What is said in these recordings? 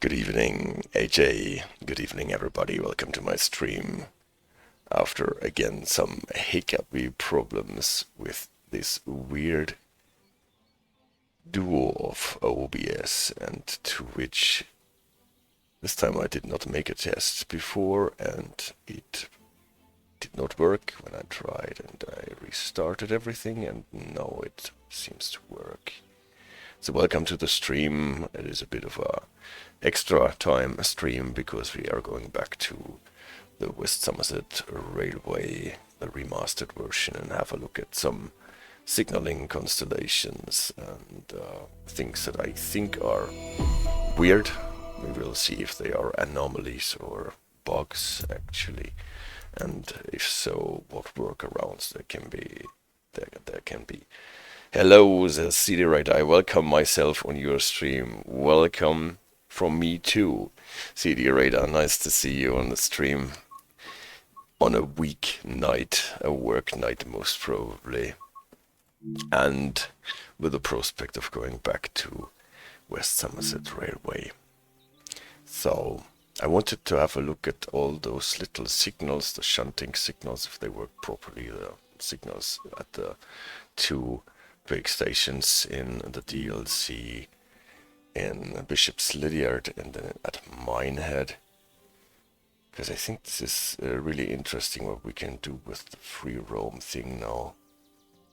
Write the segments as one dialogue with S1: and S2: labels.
S1: Good evening, AJ. Good evening, everybody. Welcome to my stream. After, again, some hiccupy problems with this weird duo of OBS, and to which this time I did not make a test before, and it did not work when I tried, and I restarted everything, and now it seems to work. So welcome to the stream. It is a bit of a extra time stream because we are going back to the West Somerset Railway, the remastered version, and have a look at some signaling constellations and things that I think are weird. We will see if they are anomalies or bugs actually, and if so, what workarounds there can be. Hello, the CD I welcome myself on your stream. Welcome from me too, CD Radar. Nice to see you on the stream on a week night, a work night most probably, and with the prospect of going back to West Somerset Railway. So I wanted to have a look at all those little signals, the shunting signals, if they work properly, the signals at the two big stations in the DLC in Bishops Lydeard and then at Minehead, because I think this is really interesting what we can do with the free roam thing now,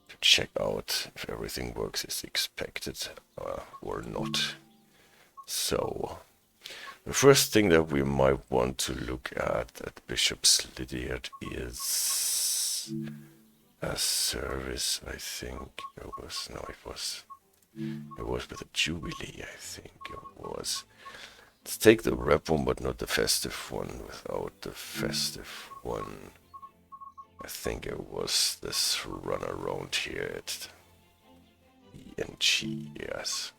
S1: to check out if everything works as expected or not. So the first thing that we might want to look at Bishops Lydeard is a service. I think it was with a Jubilee, I think it was. Let's take the rep one, but not the festive one. Without the festive one, I think it was this run around here at ENG, yes.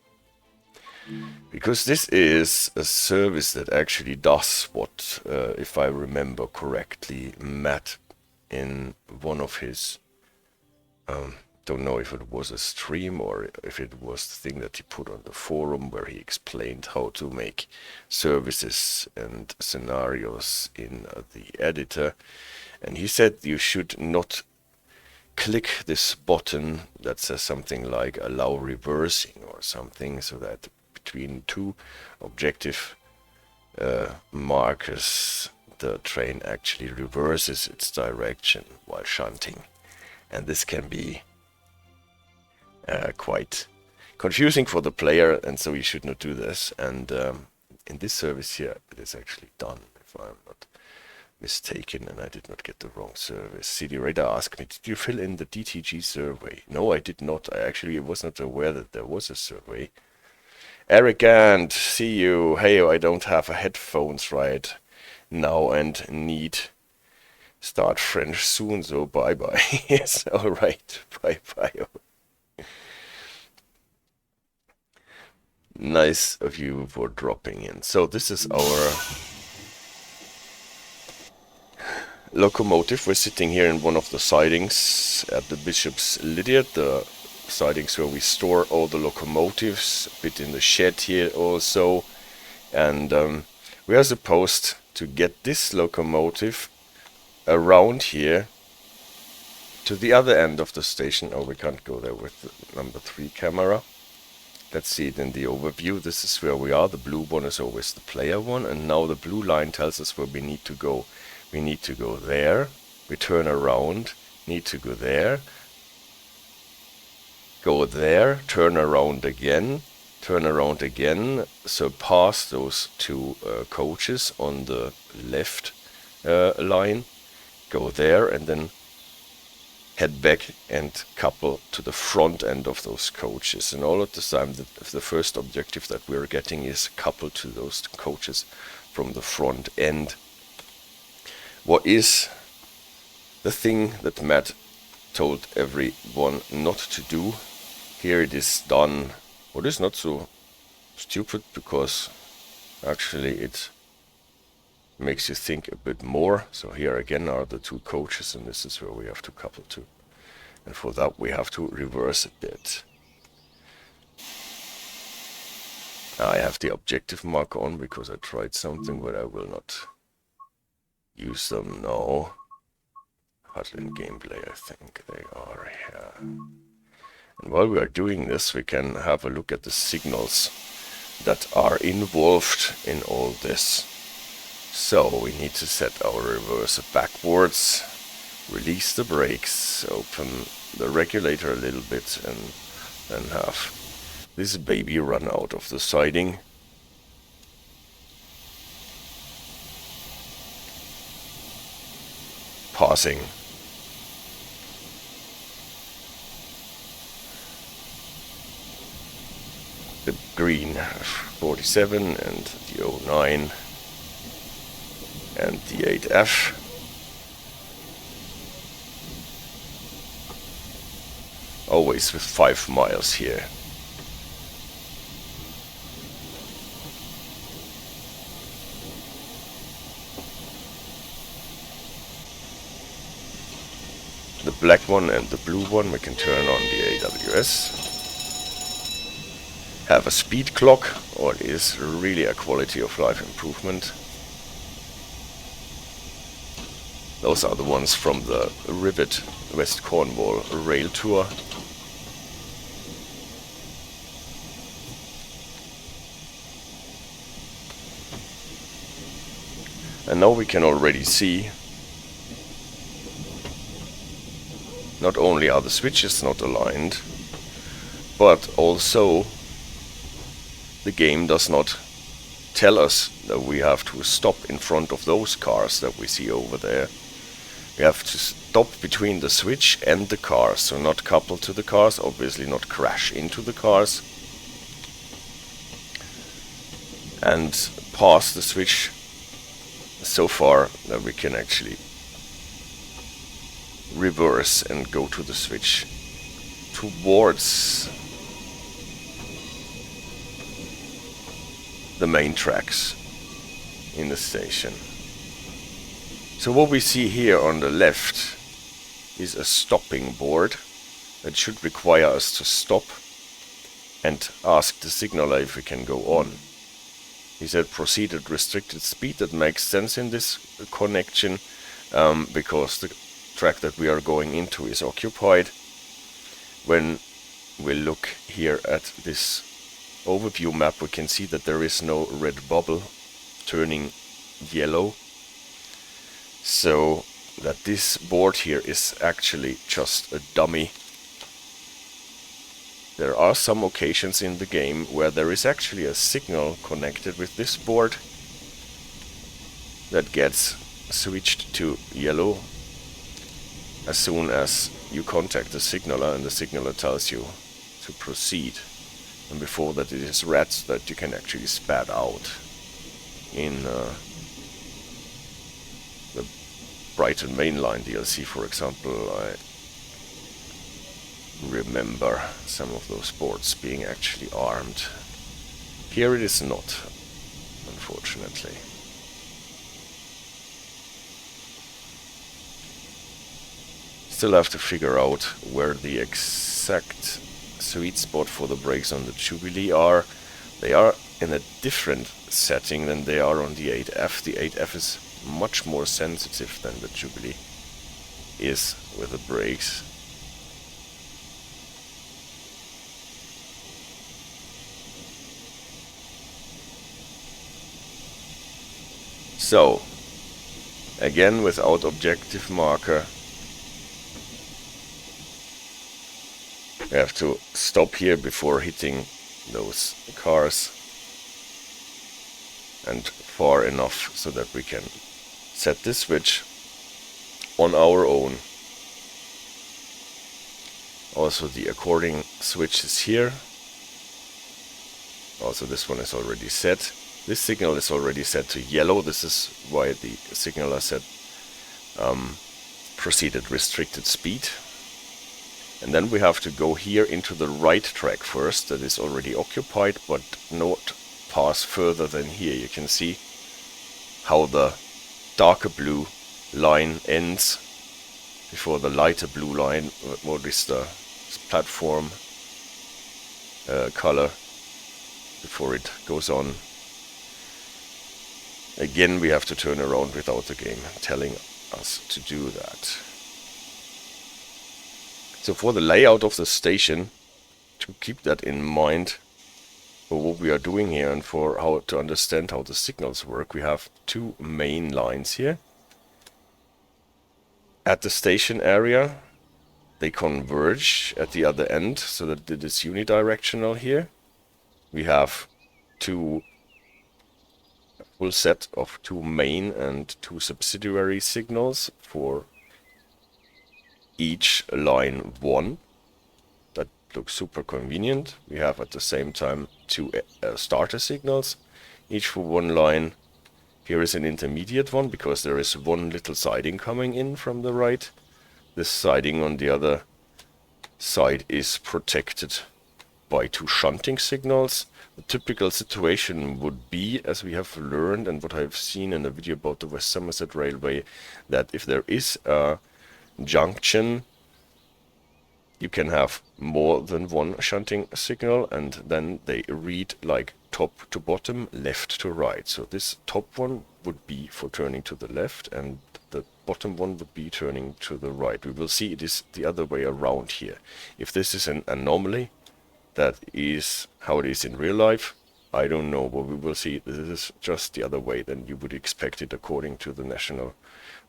S1: Because this is a service that actually does what, if I remember correctly, Matt in one of his don't know if it was a stream or if it was the thing that he put on the forum where he explained how to make services and scenarios in the editor, and he said you should not click this button that says something like allow reversing or something, so that between two objective markers the train actually reverses its direction while shunting. And this can be quite confusing for the player, and so you should not do this. And in this service here, it is actually done, if I'm not mistaken, and I did not get the wrong service. CD Radar asked me, did you fill in the DTG survey? No, I did not. I actually was not aware that there was a survey. Eric and see you. Hey, I don't have a headphones right now and need start French soon, so bye bye. Yes, alright, bye bye. Nice of you for dropping in. So this is our locomotive. We're sitting here in one of the sidings at the Bishops Lydeard, the sidings where we store all the locomotives, a bit in the shed here also, and we are supposed to get this locomotive around here to the other end of the station. Oh, we can't go there with the number 3 camera. Let's see it in the overview. This is where we are. The blue one is always the player one, and now the blue line tells us where we need to go. We need to go there, we turn around, need to go there, turn around again, so pass those two coaches on the left line, go there, and then head back and couple to the front end of those coaches. And all of the time, the first objective that we're getting is coupled to those coaches from the front end. What is the thing that Matt told everyone not to do? Here it is done. What is not so stupid, because actually it makes you think a bit more. So here again are the two coaches, and this is where we have to couple to. And for that we have to reverse a bit. I have the objective marker on because I tried something, but I will not use them now. Puddle in gameplay, I think they are here. And while we are doing this, we can have a look at the signals that are involved in all this. So we need to set our reverser backwards, release the brakes, open the regulator a little bit, and then have this baby run out of the siding. Passing the green 47 and the 09 and the 8F. Always with 5 miles here. The black one and the blue one we can turn on the AWS. Have a speed clock, or it is really a quality of life improvement. Those are the ones from the Rivet West Cornwall rail tour. And now we can already see not only are the switches not aligned, but also the game does not tell us that we have to stop in front of those cars that we see over there. We have to stop between the switch and the cars, so not couple to the cars, obviously not crash into the cars, and pass the switch so far that we can actually reverse and go to the switch towards the main tracks in the station. So what we see here on the left is a stopping board that should require us to stop and ask the signaler if we can go on. He said proceed at restricted speed. That makes sense in this connection because the track that we are going into is occupied. When we look here at this overview map, we can see that there is no red bubble turning yellow, so that this board here is actually just a dummy. There are some occasions in the game where there is actually a signal connected with this board that gets switched to yellow as soon as you contact the signaler, and the signaler tells you to proceed. And before that it is red, so that you can actually spat out. In the Brighton Mainline DLC, for example, I remember some of those boards being actually armed. Here it is not, unfortunately. Still have to figure out where the exact sweet spot for the brakes on the Jubilee are. They are in a different setting than they are on the 8F. The 8F is much more sensitive than the Jubilee is with the brakes. So, again without objective marker, we have to stop here before hitting those cars, and far enough so that we can set this switch on our own. Also the according switch is here. Also this one is already set. This signal is already set to yellow. This is why the signaler said proceed at restricted speed. And then we have to go here into the right track first, that is already occupied, but not pass further than here. You can see how the darker blue line ends before the lighter blue line. What is the platform color? before it goes on. Again, we have to turn around without the game telling us to do that. So for the layout of the station, to keep that in mind for what we are doing here and for how to understand how the signals work, we have two main lines here. At the station area, they converge at the other end so that it is unidirectional here. We have full set of two main and two subsidiary signals for each line 1. That looks super convenient. We have at the same time two starter signals, each for one line. Here is an intermediate one because there is one little siding coming in from the right. This siding on the other side is protected by two shunting signals. The typical situation would be, as we have learned and what I've seen in a video about the West Somerset Railway, that if there is a junction, you can have more than one shunting signal, and then they read like top to bottom, left to right. So this top one would be for turning to the left, and the bottom one would be turning to the right. We will see it is the other way around here. If this is an anomaly, that is how it is in real life, I don't know, but we will see this is just the other way than you would expect it according to the national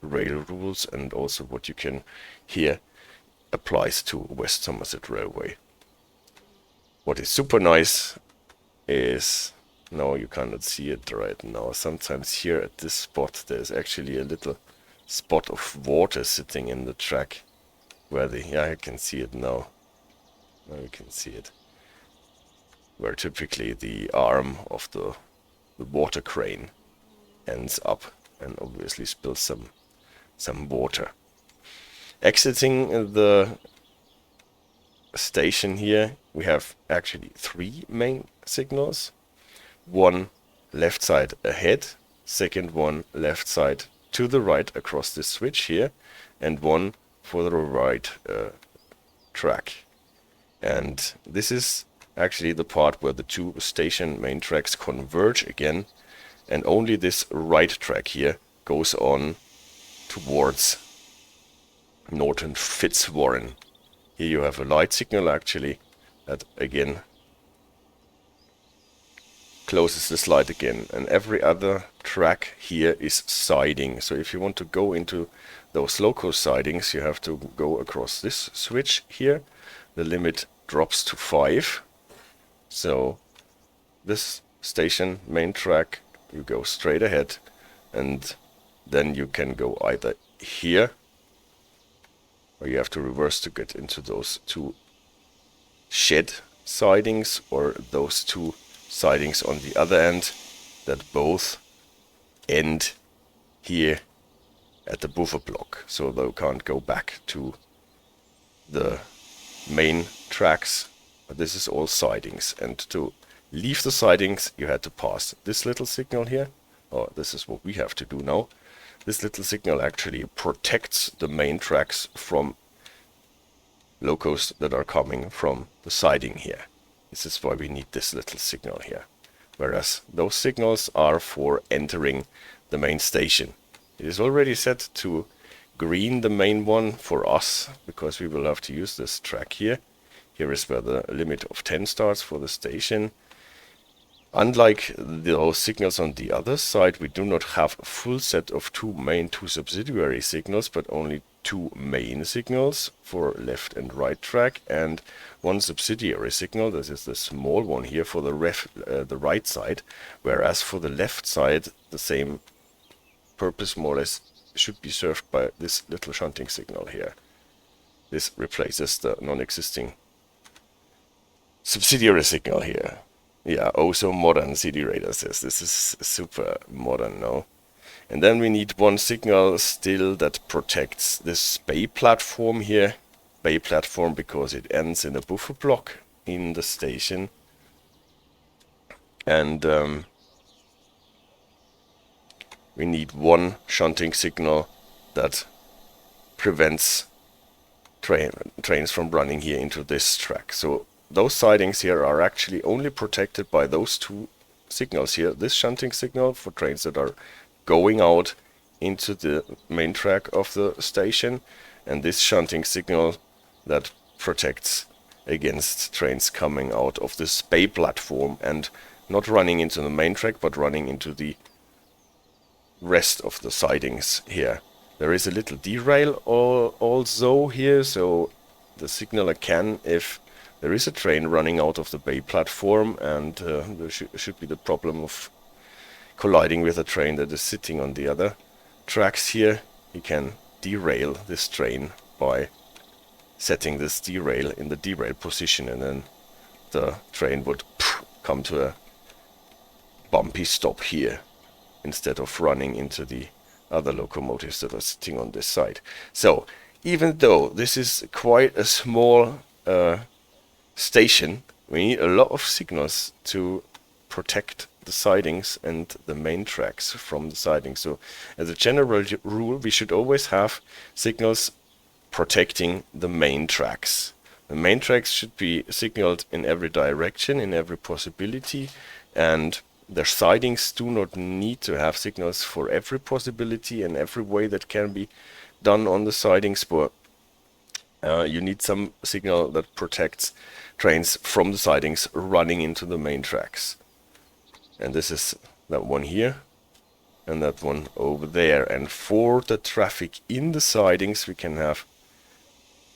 S1: rail rules, and also what you can hear applies to West Somerset Railway. What is super nice is, no, you cannot see it right now, sometimes here at this spot there's actually a little spot of water sitting in the track where yeah, I can see it now. Now you can see it. Where typically the arm of the water crane ends up and obviously spills some water. Exiting the station here, we have actually three main signals. One left side ahead, second one left side to the right across this switch here, and one for the right track. And this is actually the part where the two station main tracks converge again, and only this right track here goes on towards Norton Fitzwarren. Here you have a light signal actually that again closes the slide again, and every other track here is siding. So if you want to go into those loco sidings, you have to go across this switch here. The limit drops to 5. So this station main track, you go straight ahead, and then you can go either here, or you have to reverse to get into those two shed sidings, or those two sidings on the other end that both end here at the buffer block, so they can't go back to the main tracks. But this is all sidings, and to leave the sidings you had to pass this little signal here. Oh, this is what we have to do now. This little signal actually protects the main tracks from locos that are coming from the siding here. This is why we need this little signal here. Whereas those signals are for entering the main station. It is already set to green, the main one, for us, because we will have to use this track here. Here is where the limit of 10 starts for the station. Unlike those signals on the other side, we do not have a full set of two main, two subsidiary signals, but only two main signals for left and right track, and one subsidiary signal. This is the small one here for the right side, whereas for the left side the same purpose more or less should be served by this little shunting signal here. This replaces the non-existing subsidiary signal here. Yeah, oh so modern, CD Radar says. This is super modern now. And then we need one signal still that protects this bay platform here. Bay platform because it ends in a buffer block in the station. And we need one shunting signal that prevents trains from running here into this track. So those sidings here are actually only protected by those two signals here. This shunting signal for trains that are going out into the main track of the station, and this shunting signal that protects against trains coming out of this bay platform and not running into the main track but running into the rest of the sidings here. There is a little derail also here, so the signaler can, if there is a train running out of the bay platform and there should be the problem of colliding with a train that is sitting on the other tracks here, he can derail this train by setting this derail in the derail position, and then the train would come to a bumpy stop here instead of running into the other locomotives that are sitting on this side. So even though this is quite a small station, we need a lot of signals to protect the sidings and the main tracks from the sidings. So as a general rule, we should always have signals protecting the main tracks. The main tracks should be signaled in every direction, in every possibility, and their sidings do not need to have signals for every possibility and every way that can be done on the sidings, but you need some signal that protects trains from the sidings running into the main tracks. And this is that one here and that one over there. And for the traffic in the sidings we can have,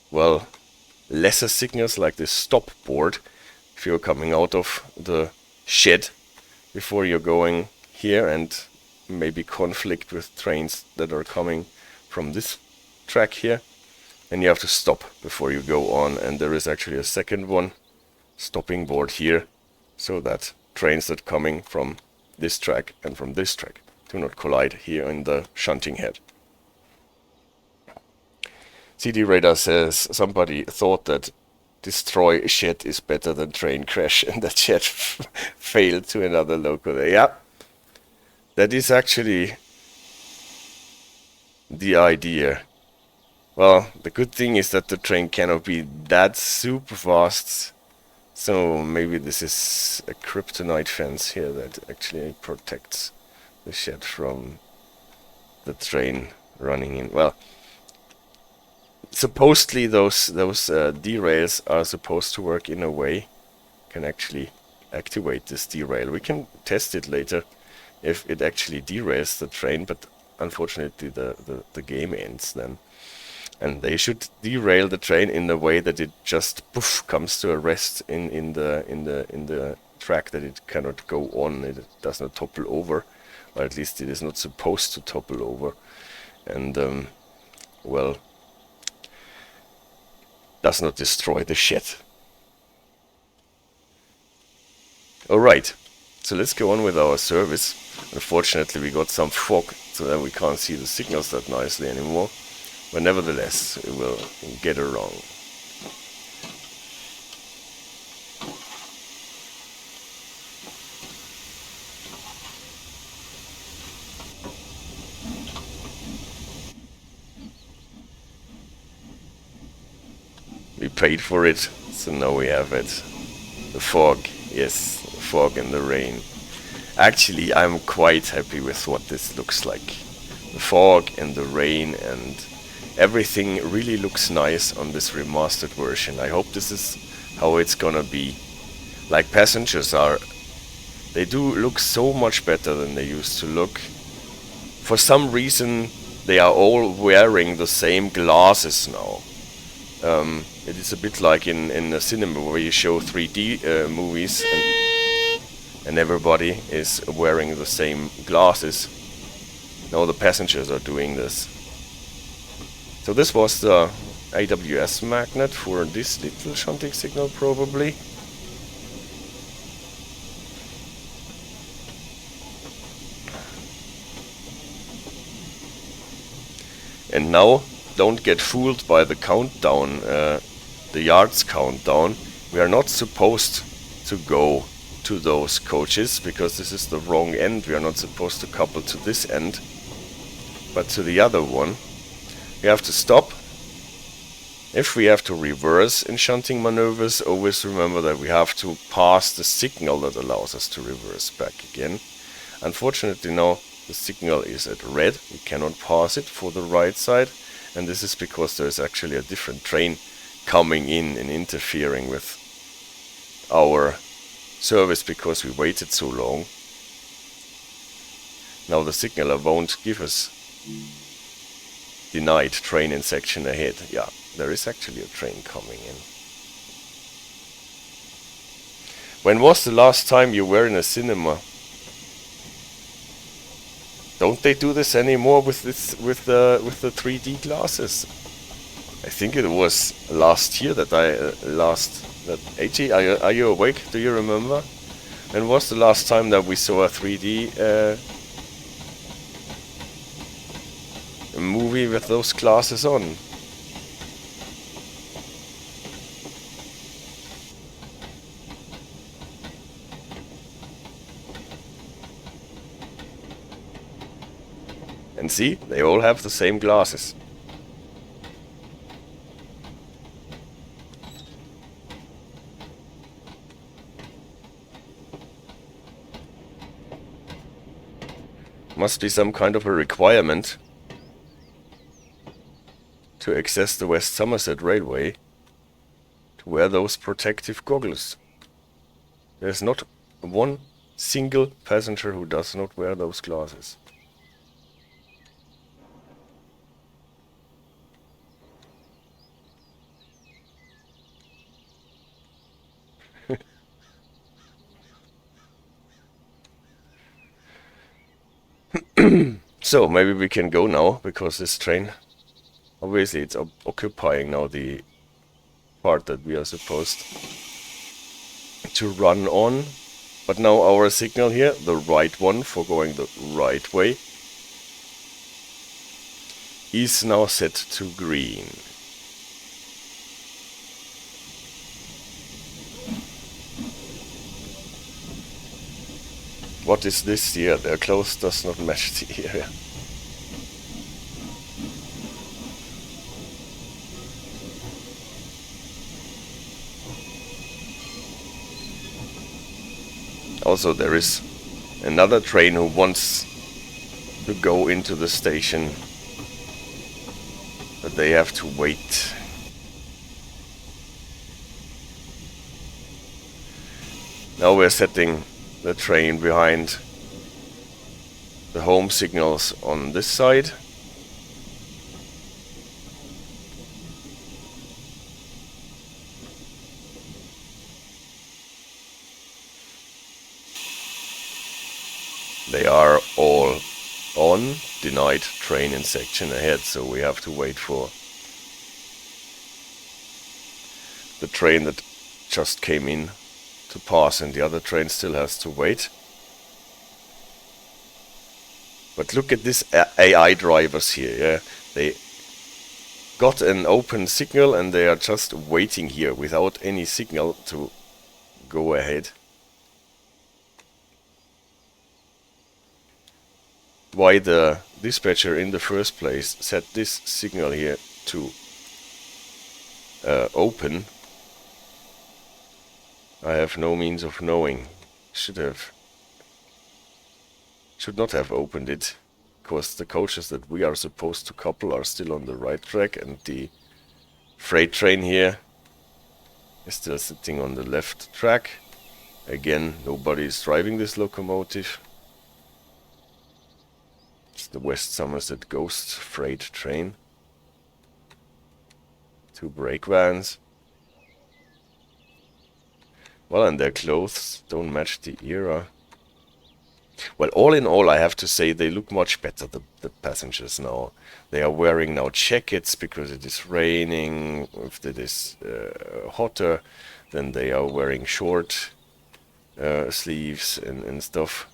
S1: well, lesser signals like this stop board. If you're coming out of the shed before you're going here and maybe conflict with trains that are coming from this track here, and you have to stop before you go on, and there is actually a second one stopping board here so that trains that coming from this track and from this track do not collide here in the shunting head. CD Radar says somebody thought that destroy shed is better than train crash, and that shed failed to another loco. Yeah, that is actually the idea. Well, the good thing is that the train cannot be that super fast, so maybe this is a kryptonite fence here that actually protects the shed from the train running in. Well, supposedly those derails are supposed to work in a way can actually activate this derail. We can test it later if it actually derails the train, but unfortunately the game ends then. And they should derail the train in a way that it just poof comes to a rest in the track, that it cannot go on, it does not topple over, or at least it is not supposed to topple over, and well, does not destroy the shed. Alright, so let's go on with our service. Unfortunately we got some fog, so that we can't see the signals that nicely anymore. But nevertheless, we will get around. We paid for it, so now we have it. The fog, yes, the fog and the rain. Actually, I'm quite happy with what this looks like. The fog and the rain and everything really looks nice on this remastered version. I hope this is how it's gonna be. Like, passengers they do look so much better than they used to look. For some reason they are all wearing the same glasses now. It is a bit like in the cinema where you show 3D movies and everybody is wearing the same glasses. Now the passengers are doing this. So this was the AWS magnet for this little shunting signal probably. And now, don't get fooled by the countdown, the yards countdown. We are not supposed to go to those coaches because this is the wrong end. We are not supposed to couple to this end, but to the other one. We have to stop If we have to reverse in shunting maneuvers, always remember that we have to pass the signal that allows us to reverse back again. Unfortunately now the signal is at red, we cannot pass it for the right side, and this is because there is actually a different train coming in and interfering with our service because we waited so long. Now the signaler won't give us denied train in section ahead. Yeah, there is actually a train coming in. When was the last time you were in a cinema? Don't they do this anymore with the 3D glasses? I think it was last year that AG, are you awake? Do you remember? When was the last time that we saw a 3D movie with those glasses on? And see, they all have the same glasses. Must be some kind of a requirement to access the West Somerset Railway to wear those protective goggles. There's not one single passenger who does not wear those glasses. So maybe we can go now, because this train, obviously it's occupying now the part that we are supposed to run on. But now our signal here, the right one for going the right way, is now set to green. What is this here? Their clothes does not match the area. Also, there is another train who wants to go into the station, but they have to wait. Now we're setting the train behind the home signals on this side. They are all on, denied train in section ahead, so we have to wait for the train that just came in to pass, and the other train still has to wait. But look at this AI drivers here, yeah? They got an open signal and they are just waiting here without any signal to go ahead. Why the dispatcher in the first place set this signal here to open, I have no means of knowing. Should not have opened it, because the coaches that we are supposed to couple are still on the right track, and the freight train here is still sitting on the left track. Again, nobody is driving this locomotive. It's the West Somerset Ghost freight train. 2 brake vans. Well, and their clothes don't match the era. Well, all in all, I have to say they look much better, the passengers now. They are wearing now jackets because it is raining. If it is hotter, then they are wearing short sleeves and stuff.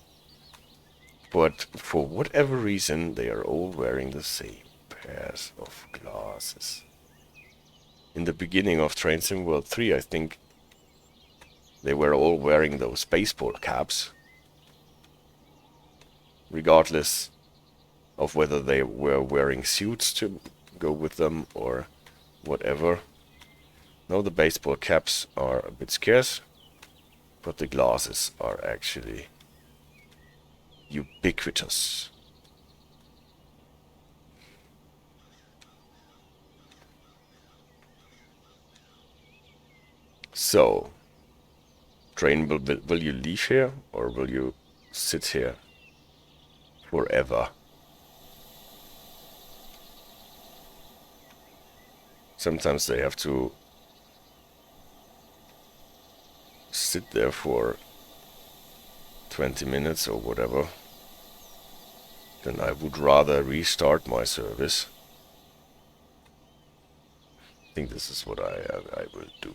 S1: But for whatever reason, they are all wearing the same pairs of glasses. In the beginning of Train Sim World 3, I think they were all wearing those baseball caps, regardless of whether they were wearing suits to go with them or whatever. Now the baseball caps are a bit scarce, but the glasses are actually ubiquitous. So, train, will you leave here or will you sit here forever? Sometimes they have to sit there for 20 minutes or whatever. Then I would rather restart my service. I think this is what I will do.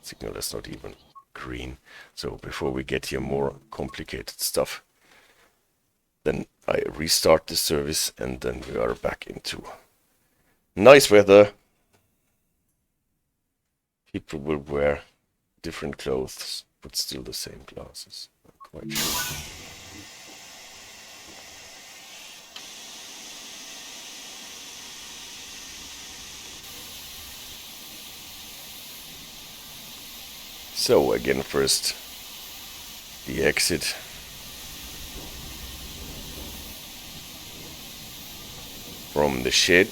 S1: Signal is not even green. So before we get here more complicated stuff, then I restart the service and then we are back into nice weather. People will wear different clothes, but still the same glasses. I'm quite sure. So again, first the exit. From the shed.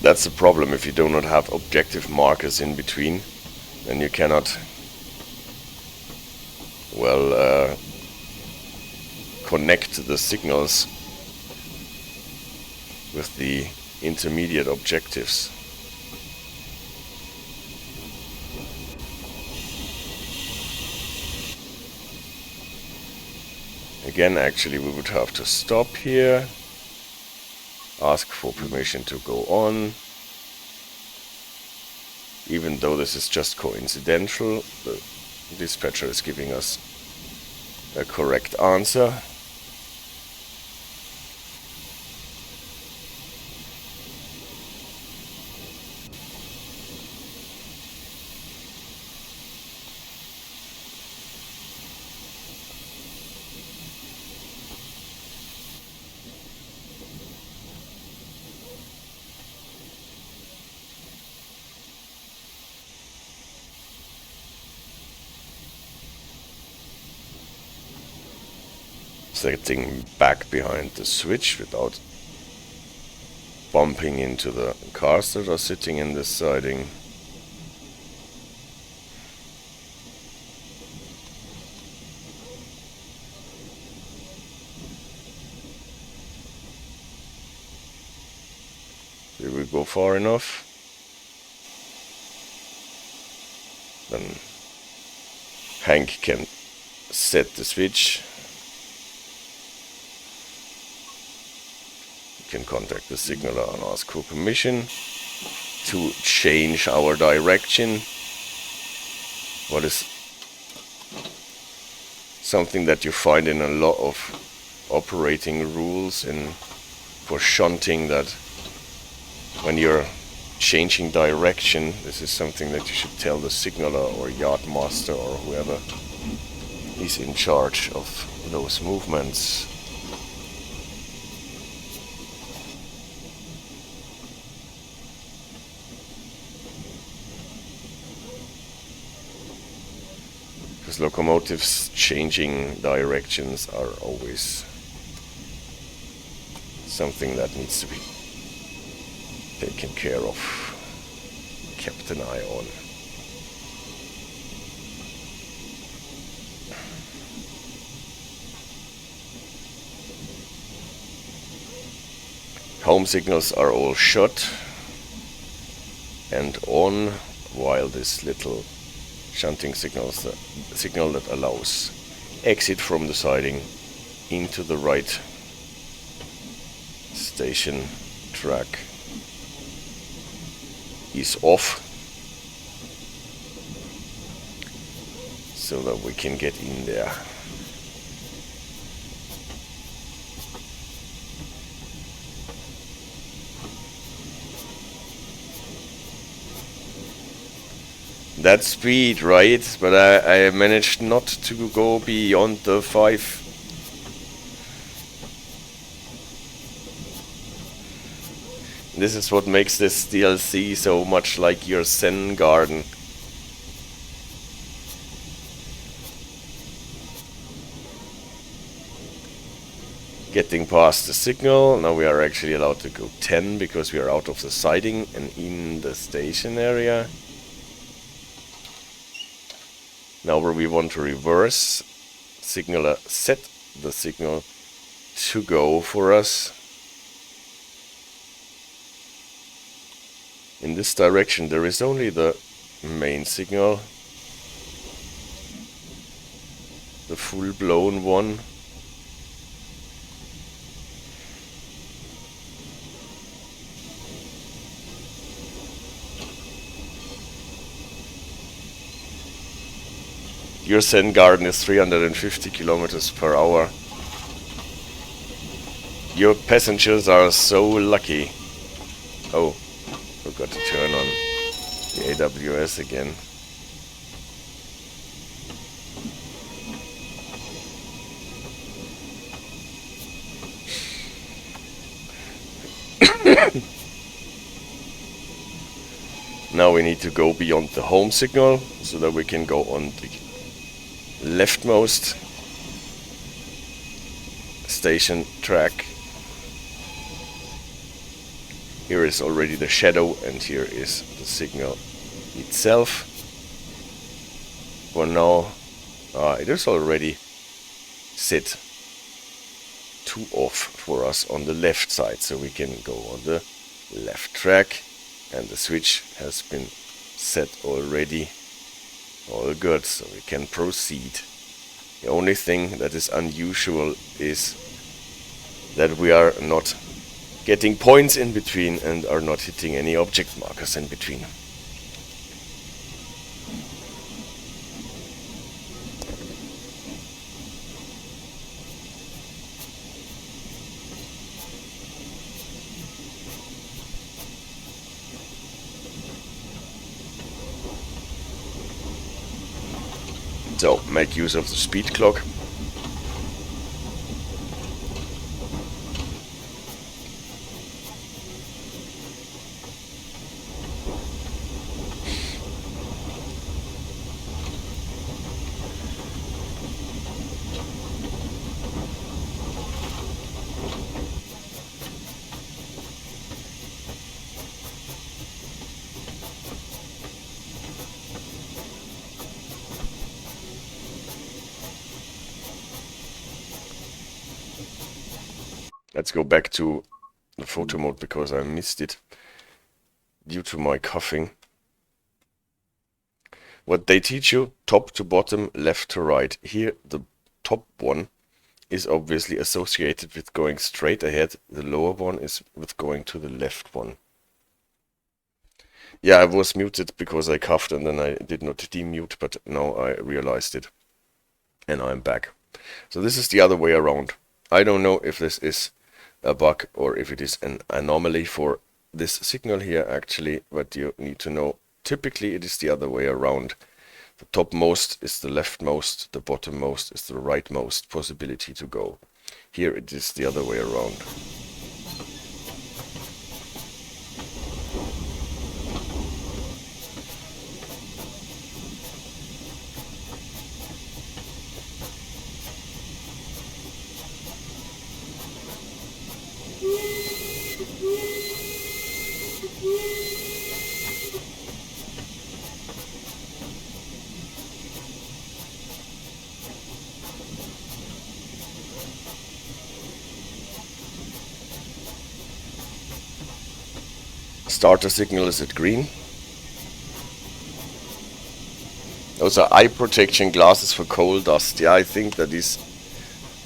S1: That's the problem. If you do not have objective markers in between, then you cannot, well, connect the signals with the intermediate objectives. Again, actually, we would have to stop here. Ask for permission to go on. Even though this is just coincidental, the dispatcher is giving us a correct answer. Setting back behind the switch without bumping into the cars that are sitting in this siding. Did we go far enough? Then Hank can set the switch. Can contact the signaler and ask for permission to change our direction. What is something that you find in a lot of operating rules for shunting, that when you're changing direction, this is something that you should tell the signaler or yardmaster or whoever is in charge of those movements. Locomotives changing directions are always something that needs to be taken care of, kept an eye on. Home signals are all shut and on, while this little shunting signal that allows exit from the siding into the right station track is off, so that we can get in there. That speed, right? But I managed not to go beyond the 5. This is what makes this DLC so much like your Zen garden. Getting past the signal, now we are actually allowed to go 10 because we are out of the siding and in the station area. Now where we want to reverse, signaler set the signal to go for us. In this direction there is only the main signal, the full-blown one. Your Zen garden is 350 kilometers per hour. Your passengers are so lucky. Oh, forgot to turn on the AWS again. Now we need to go beyond the home signal so that we can go on the leftmost station track. Here is already the shadow and here is the signal itself. For now, it is already set to off for us on the left side, so we can go on the left track, and the switch has been set already. All good, so we can proceed. The only thing that is unusual is that we are not getting points in between and are not hitting any object markers in between. So, make use of the speed clock. Let's go back to the photo mode because I missed it due to my coughing. What they teach you, top to bottom, left to right. Here the top one is obviously associated with going straight ahead. The lower one is with going to the left one. Yeah, I was muted because I coughed and then I did not demute, but now I realized it. And I'm back. So this is the other way around. I don't know if this is a bug or if it is an anomaly for this signal here actually, but you need to know typically it is the other way around. The topmost is the leftmost, the bottommost is the rightmost possibility to go. Here it is the other way around. starter signal is at green. Those are eye protection glasses for coal dust. Yeah, I think that is,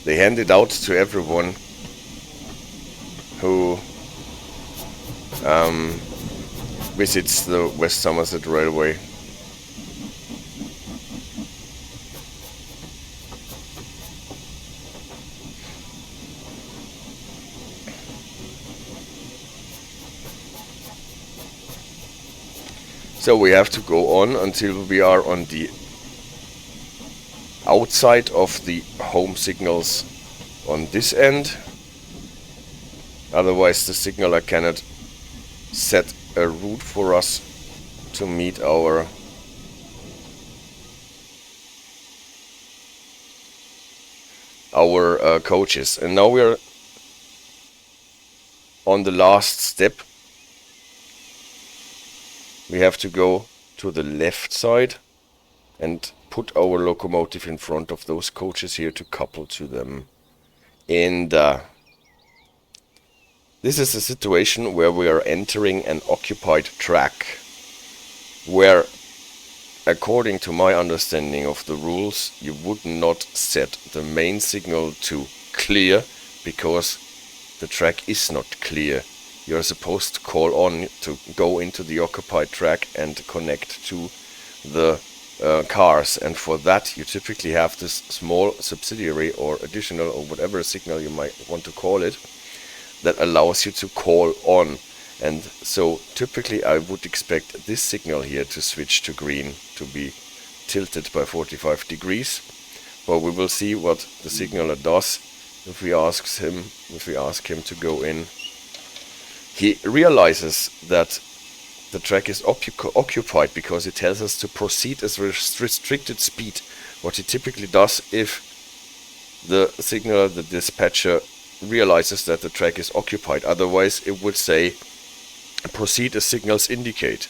S1: they hand it out to everyone who visits the West Somerset Railway. So we have to go on until we are on the outside of the home signals on this end. Otherwise the signaler cannot set a route for us to meet our coaches. And now we are on the last step. We have to go to the left side and put our locomotive in front of those coaches here to couple to them. And this is a situation where we are entering an occupied track, where, according to my understanding of the rules, you would not set the main signal to clear, because the track is not clear. You're supposed to call on to go into the occupied track and connect to the cars, and for that you typically have this small subsidiary or additional or whatever signal you might want to call it that allows you to call on. And so typically I would expect this signal here to switch to green, to be tilted by 45 degrees, but we will see what the signaler does if we ask him to go in. He realizes that the track is occupied because it tells us to proceed at restricted speed. What he typically does if the signaler, the dispatcher, realizes that the track is occupied. Otherwise it would say proceed as signals indicate.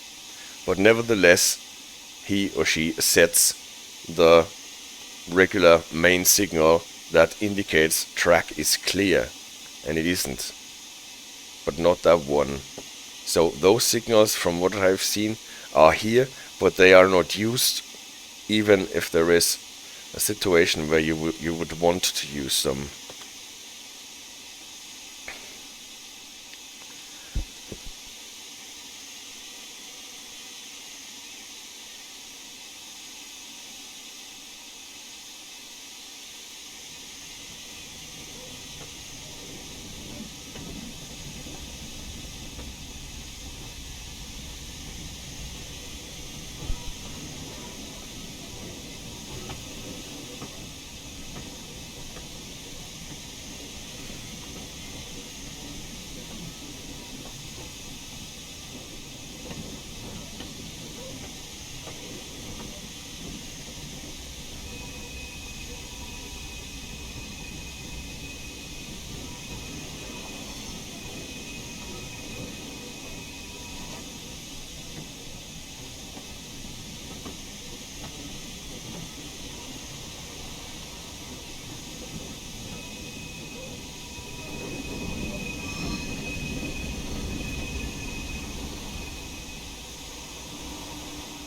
S1: But nevertheless, he or she sets the regular main signal that indicates track is clear, and it isn't. But not that one. So those signals, from what I've seen, are here, but they are not used, even if there is a situation where you would want to use them.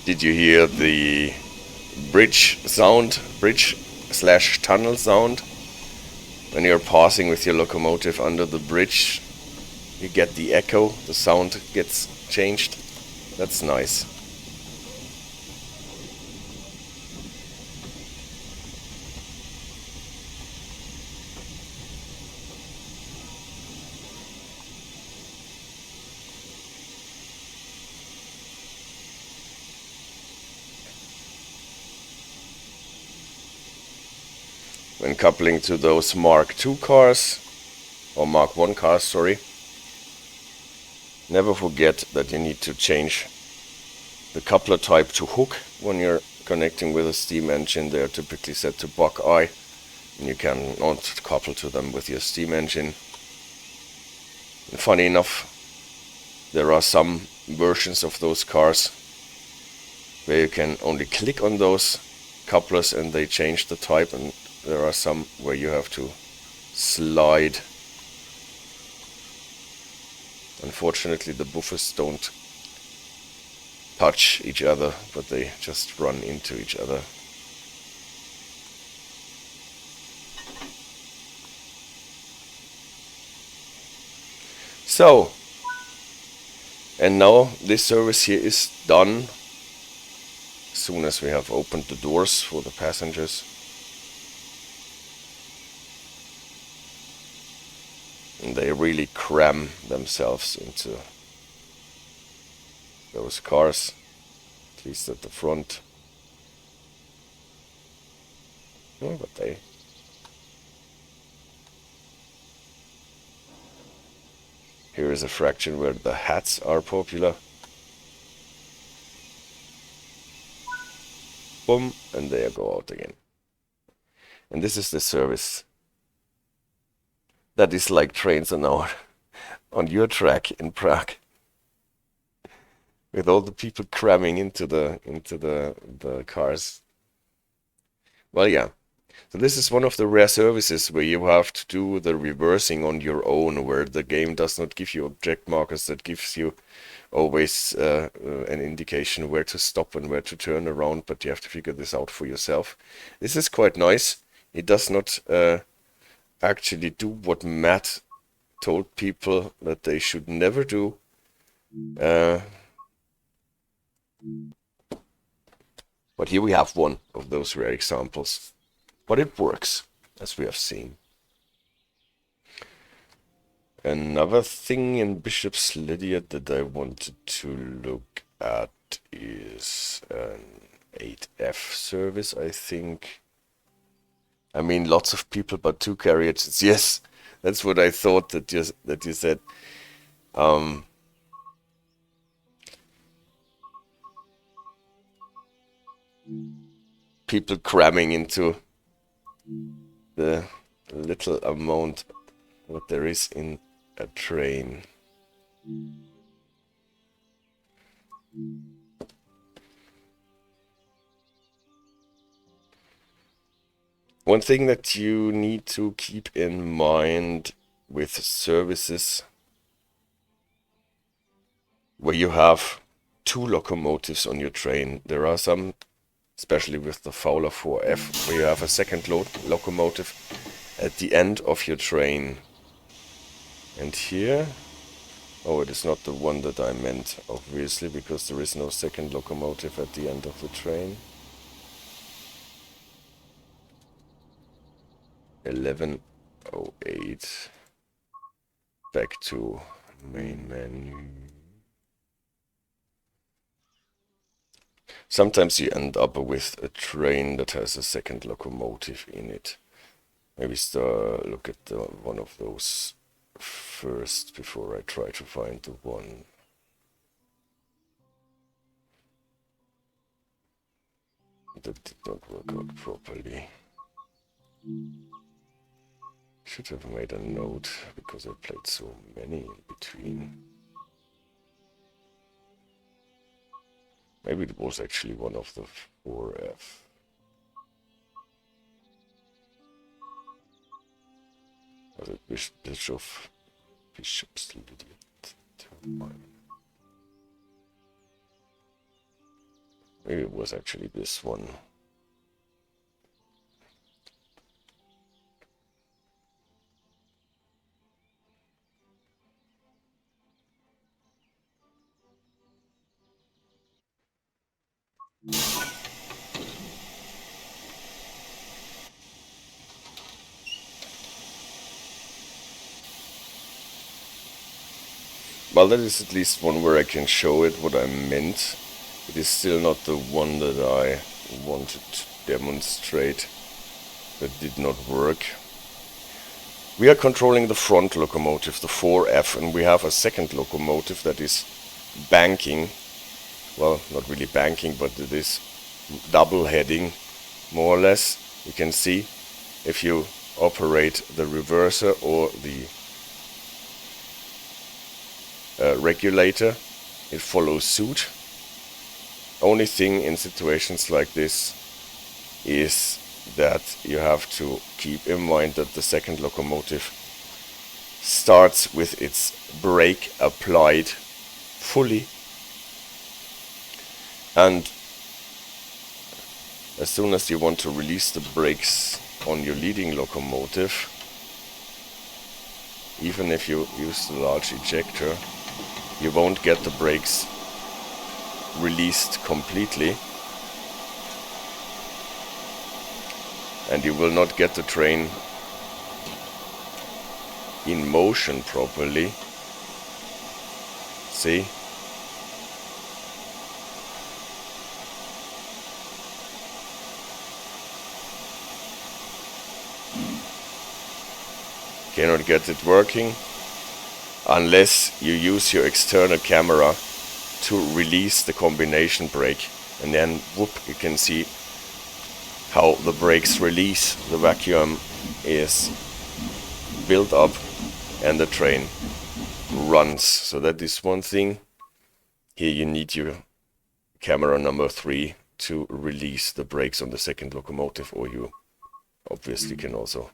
S1: Did you hear the bridge sound, bridge/tunnel sound? When you're passing with your locomotive under the bridge, you get the echo, the sound gets changed. That's nice. When coupling to those Mark II cars, or Mark I cars, sorry, never forget that you need to change the coupler type to hook when you're connecting with a steam engine. They are typically set to Buckeye, and you cannot couple to them with your steam engine. And funny enough, there are some versions of those cars where you can only click on those couplers and they change the type, and there are some where you have to slide Unfortunately, the buffers don't touch each other, but they just run into each other. So, and now this service here is done as soon as we have opened the doors for the passengers. And they really cram themselves into those cars, at least at the front. Oh, but they... Here is a fraction where the hats are popular. Boom, and they go out again. And this is the service that is like trains an hour on your track in Prague, with all the people cramming into the cars. Well, yeah. So this is one of the rare services where you have to do the reversing on your own, where the game does not give you object markers, that gives you always an indication where to stop and where to turn around, but you have to figure this out for yourself. This is quite nice. It does not actually do what Matt told people that they should never do. But here we have one of those rare examples. But it works, as we have seen. Another thing in Bishops Lydeard that I wanted to look at is an 8F service, I think. I mean, lots of people, but 2 carriages. Yes, that's what I thought that you said. People cramming into the little amount what there is in a train. One thing that you need to keep in mind with services where you have 2 locomotives on your train, there are some, especially with the Fowler 4F, where you have a second locomotive at the end of your train. And here, oh, it is not the one that I meant, obviously, because there is no second locomotive at the end of the train. 11:08. Back to main menu. Sometimes you end up with a train that has a second locomotive in it. Maybe look at one of those first before I try to find the one. That did not work out properly. Should have made a note because I played so many in between. Maybe it was actually one of the 4F. Was it Bishops Lydeard? Maybe it was actually this one. Well, that is at least one where I can show it what I meant. It is still not the one that I wanted to demonstrate. That did not work. We are controlling the front locomotive, the 4F, and we have a second locomotive that is banking. Well, not really banking, but it is double heading, more or less. You can see if you operate the reverser or the regulator, it follows suit. Only thing in situations like this is that you have to keep in mind that the second locomotive starts with its brake applied fully, and as soon as you want to release the brakes on your leading locomotive, even if you use the large ejector, you won't get the brakes released completely, and you will not get the train in motion properly. See? Cannot get it working unless you use your external camera to release the combination brake, and then whoop, you can see how the brakes release. The vacuum is built up and the train runs. So that is one thing. Here you need your camera number 3 to release the brakes on the second locomotive, or you obviously can also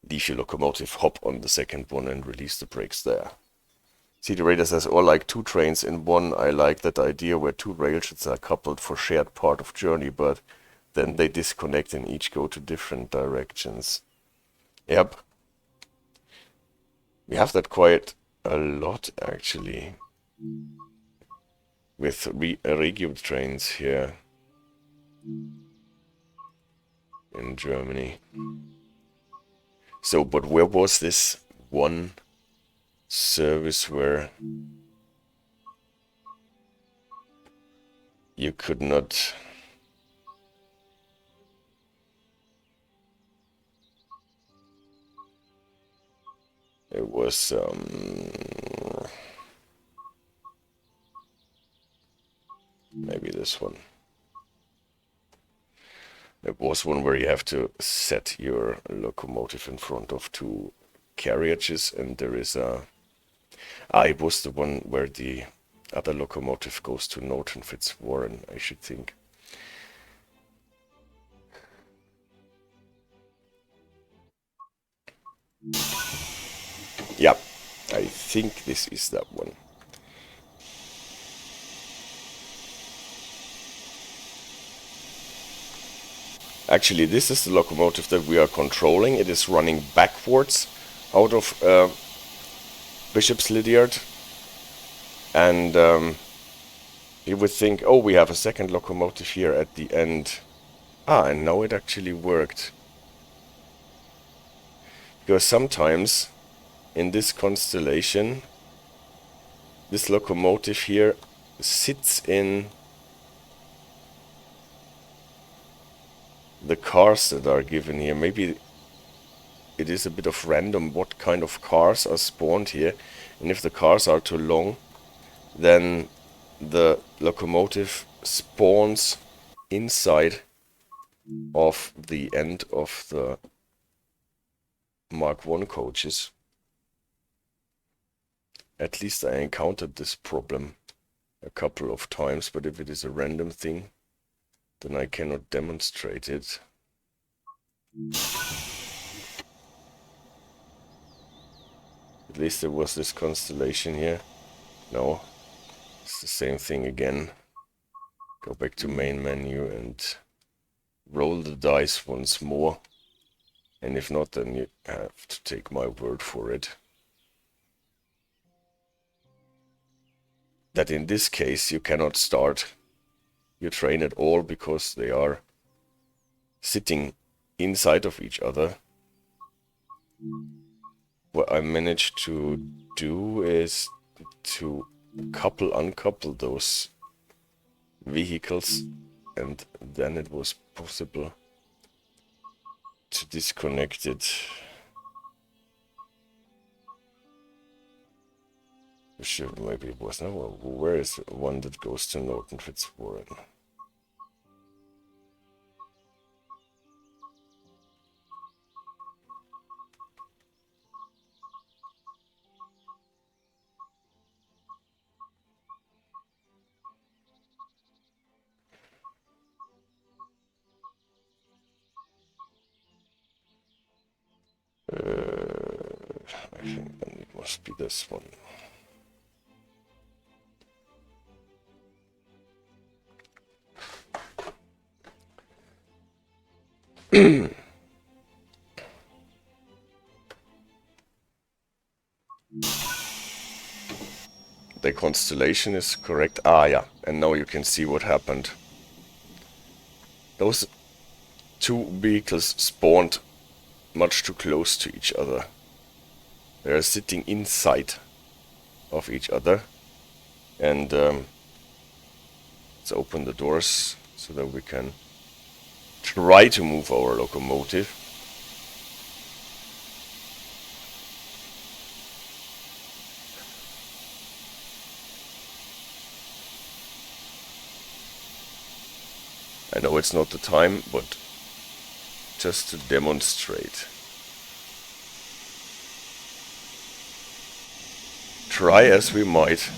S1: leave your locomotive, hop on the second one and release the brakes there. CD Raider says, or like 2 trains in one. I like that idea where 2 railsheds are coupled for shared part of journey, but then they disconnect and each go to different directions. Yep. We have that quite a lot actually with Regio trains here in Germany. So, but where was this one service where you could not it was maybe this one. It was one where you have to set your locomotive in front of 2 carriages, and there is a it was the one where the other locomotive goes to Norton Fitzwarren, I should think. Yeah, I think this is that one. Actually, this is the locomotive that we are controlling. It is running backwards out of Bishops Lydeard, and you would think, oh, we have a second locomotive here at the end. And now it actually worked. Because sometimes in this constellation, this locomotive here sits in the cars that are given here. Maybe it is a bit of random what kind of cars are spawned here, and if the cars are too long, then the locomotive spawns inside of the end of the Mark I coaches. At least I encountered this problem a couple of times, but if it is a random thing, then I cannot demonstrate it. At least there was this constellation here. No, it's the same thing again. Go back to main menu and roll the dice once more. And if not, then you have to take my word for it. That in this case you cannot start your train at all because they are sitting inside of each other. What I managed to do is to uncouple those vehicles, and then it was possible to disconnect it. Maybe it was. No, where is one that goes to Norton Fitzwarren? I think then it must be this one. The constellation is correct. Ah, yeah. And now you can see what happened. Those two vehicles spawned much too close to each other. They are sitting inside of each other. And let's open the doors so that we can try to move our locomotive. I know it's not the time, but just to demonstrate. Try as we might.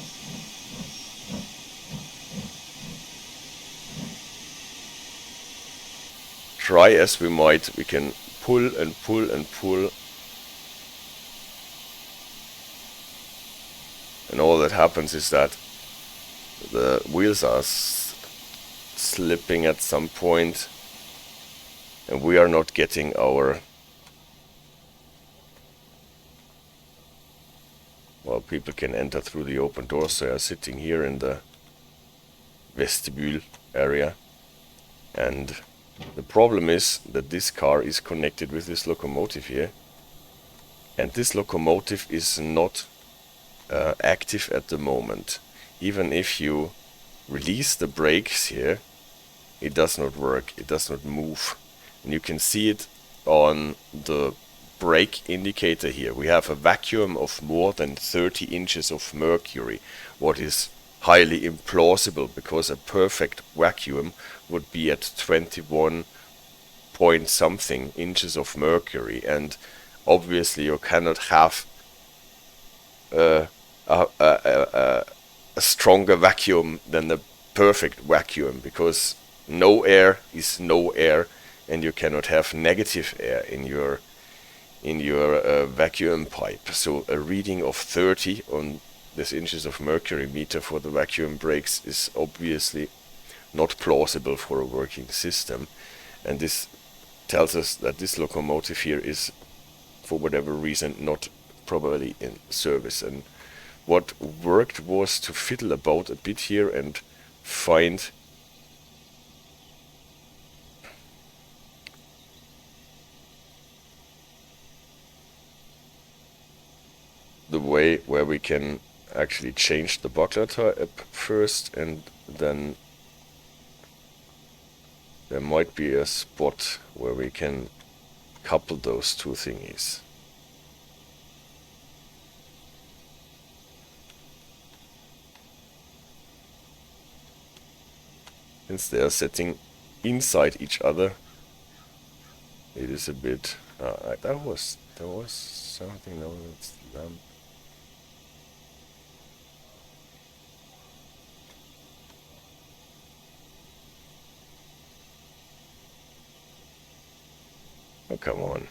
S1: Try as we might, we can pull and pull and pull. And all that happens is that the wheels are slipping at some point, and we are not getting our... Well, people can enter through the open doors. They are sitting here in the vestibule area. And the problem is that this car is connected with this locomotive here. And this locomotive is not active at the moment. Even if you release the brakes here, it does not work, it does not move. And you can see it on the brake indicator here. We have a vacuum of more than 30 inches of mercury, what is highly implausible, because a perfect vacuum would be at 21 point something inches of mercury, and obviously you cannot have a stronger vacuum than the perfect vacuum, because no air is no air, and you cannot have negative air in your vacuum pipe. So a reading of 30 on this inches of mercury meter for the vacuum brakes is obviously not plausible for a working system, and this tells us that this locomotive here is, for whatever reason, not probably in service. And what worked was to fiddle about a bit here and find the way where we can actually change the buckler type first, and then there might be a spot where we can couple those two thingies. Since they are sitting inside each other, it is a bit... there was something... No, it's... oh, come on.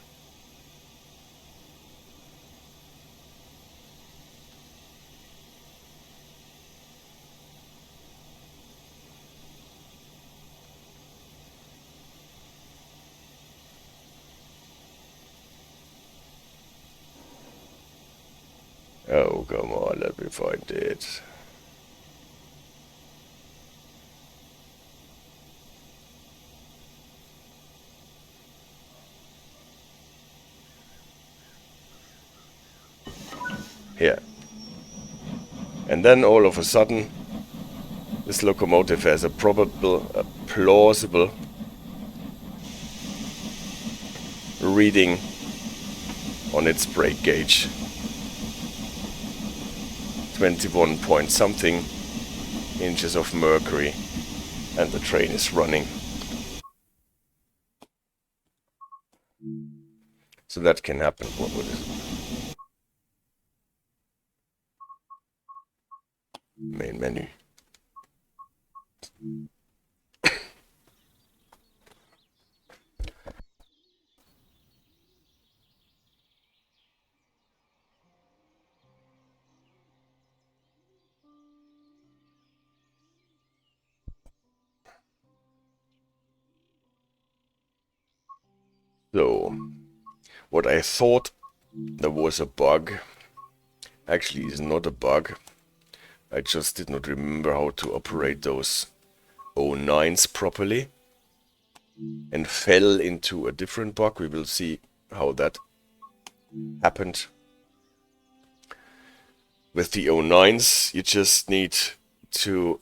S1: Oh, come on, let me find it. Here. And then all of a sudden, this locomotive has a plausible reading on its brake gauge. 21 point something inches of mercury, and the train is running. So that can happen. What would it? Main menu. So, what I thought there was a bug actually is not a bug. I just did not remember how to operate those 09s properly and fell into a different bug. We will see how that happened. With the 09s, you just need to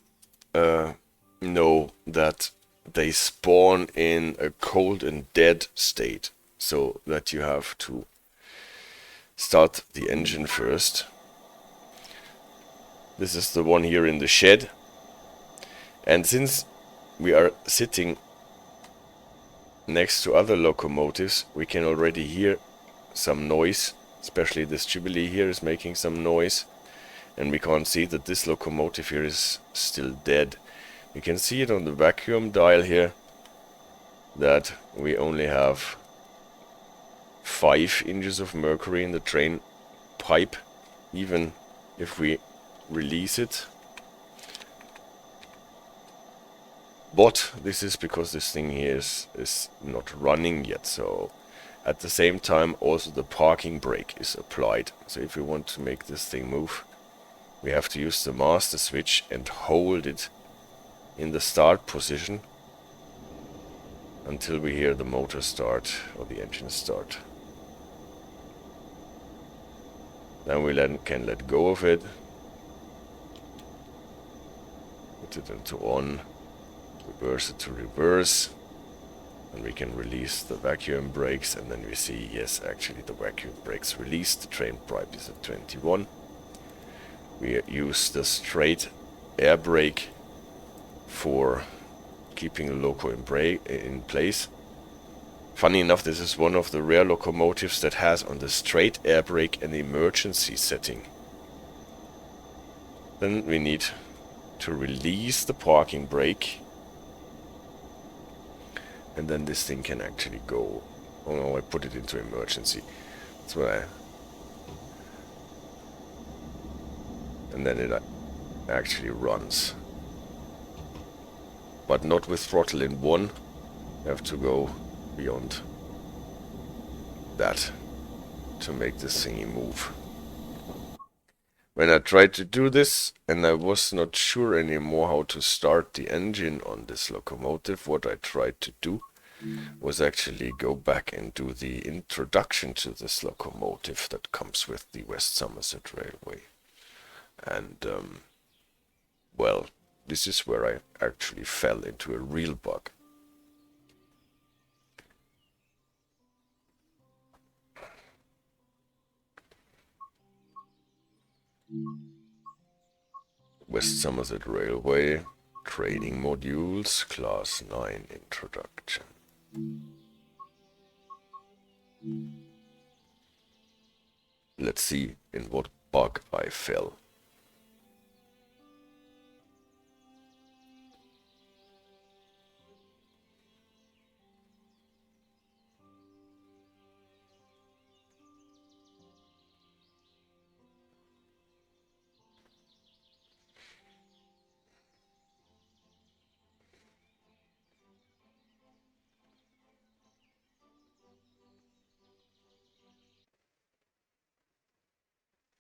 S1: know that they spawn in a cold and dead state, so that you have to start the engine first. This is the one here in the shed, and since we are sitting next to other locomotives, we can already hear some noise, especially this Jubilee here is making some noise, and we can't see that this locomotive here is still dead. You can see it on the vacuum dial here that we only have 5 inches of mercury in the train pipe, even if we release it. But this is because this thing here is not running yet, so at the same time also the parking brake is applied. So if we want to make this thing move, we have to use the master switch and hold it in the start position until we hear the motor start or the engine start. Then we can let go of it, put it into on, reverse it to reverse, and we can release the vacuum brakes, and then we see, yes, actually the vacuum brakes released, the train pipe is at 21. We use the straight air brake for keeping the loco in place. Funny enough, this is one of the rare locomotives that has on the straight air brake an emergency setting. Then we need to release the parking brake, and then this thing can actually go. Oh no, I put it into emergency. That's what and then it actually runs. But not with throttle in 1. You have to go beyond that to make this thingy move. When I tried to do this, and I was not sure anymore how to start the engine on this locomotive, what I tried to do was actually go back and do the introduction to this locomotive that comes with the West Somerset Railway. And, well, this is where I actually fell into a real bug. West Somerset Railway, training modules, class 9 introduction. Let's see in what bug I fell.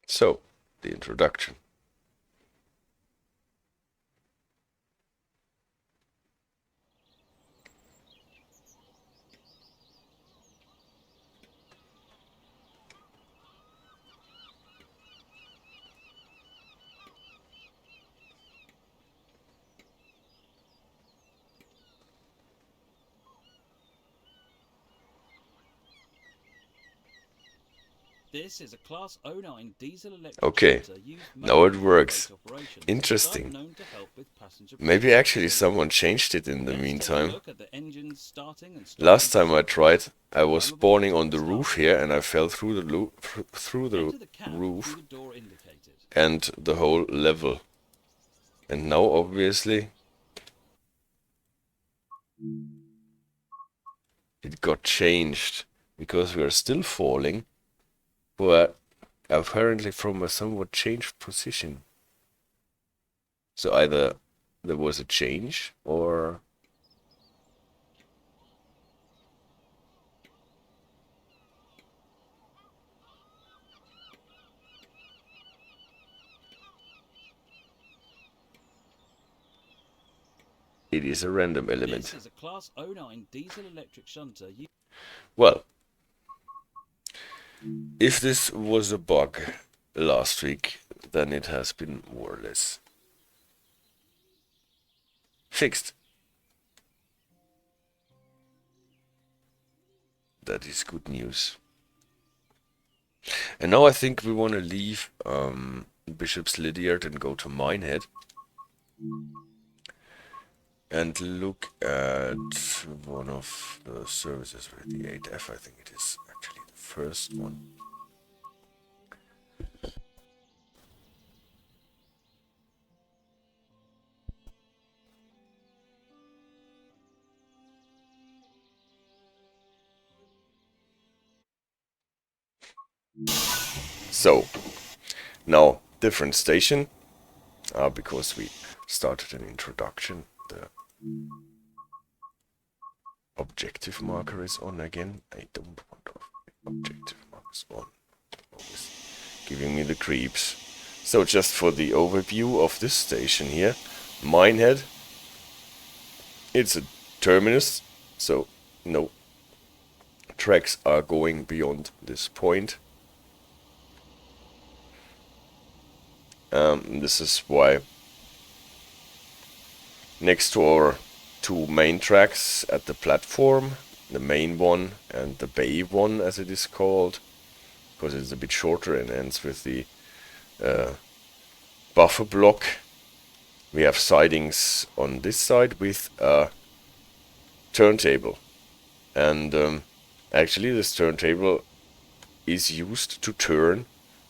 S1: So, the introduction.
S2: This is a Class 09 diesel electric
S1: Okay, now it works. Interesting. Maybe actually someone changed it in the meantime. Last time I tried, I was spawning on the roof here and I fell through the roof and the whole level. And now obviously it got changed because we are still falling, but apparently from a somewhat changed position. So either there was a change or It is a random element.
S2: This is a Class 09 diesel electric shunter.
S1: Well, if this was a bug last week, then it has been more or less fixed. That is good news. And now I think we want to leave Bishops Lydeard and go to Minehead. And look at one of the services with the 8F, I think it is actually the first one. So, now different station, because we started an introduction. The objective marker is on again. I don't want objective markers on. Always giving me the creeps. So just for the overview of this station here, Minehead, it's a terminus, so no tracks are going beyond this point. This is why next to our two main tracks at the platform, the main one and the bay one as it is called, because it's a bit shorter and ends with the buffer block, we have sidings on this side with a turntable. And actually this turntable is used to turn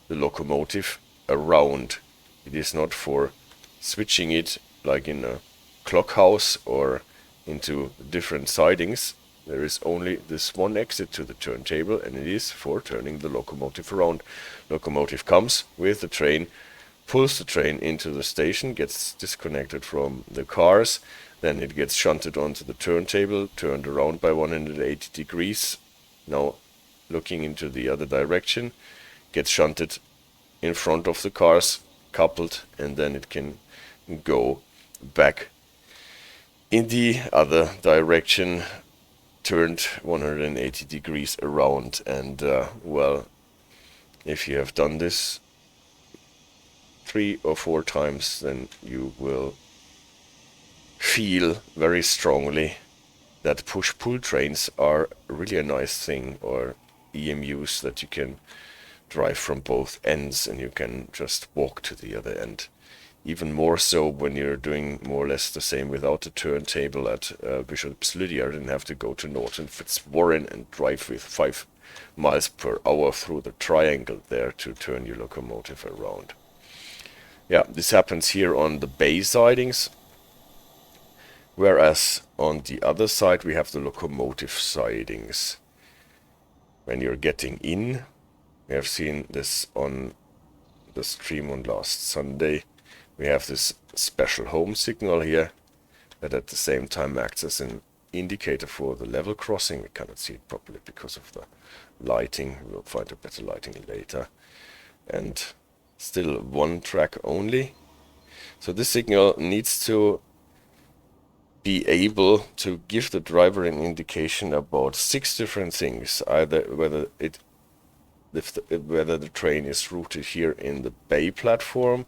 S1: the locomotive around. It is not for switching it like in a clock house or into different sidings. There is only this one exit to the turntable, and it is for turning the locomotive around. Locomotive comes with the train, pulls the train into the station, gets disconnected from the cars, then it gets shunted onto the turntable, turned around by 180 degrees, now looking into the other direction, gets shunted in front of the cars, coupled, and then it can go back in the other direction, turned 180 degrees around. And well, if you have done this 3 or 4 times, then you will feel very strongly that push-pull trains are really a nice thing, or EMUs that you can drive from both ends and you can just walk to the other end. Even more so when you're doing more or less the same without a turntable at Bishops Lydeard and have to go to Norton Fitzwarren and drive with 5 miles per hour through the triangle there to turn your locomotive around. Yeah, this happens here on the bay sidings, whereas on the other side we have the locomotive sidings. When you're getting in, we have seen this on the stream on last Sunday. We have this special Homesignal here that at the same time acts as an indicator for the level crossing. We cannot see it properly because of the lighting. We'll find a better lighting later. And still one track only. So this signal needs to be able to give the driver an indication about 6 different things. Either whether the train is routed here in the bay platform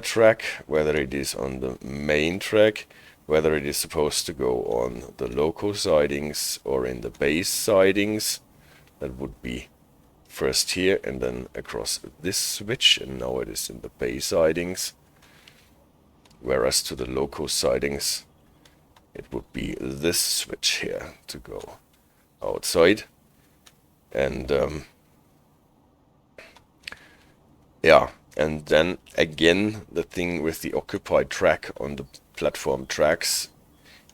S1: track, whether it is on the main track, whether it is supposed to go on the loco sidings or in the base sidings. That would be first here and then across this switch, and now it is in the bay sidings. Whereas to the loco sidings, it would be this switch here to go outside. And yeah, and then again the thing with the occupied track on the platform tracks,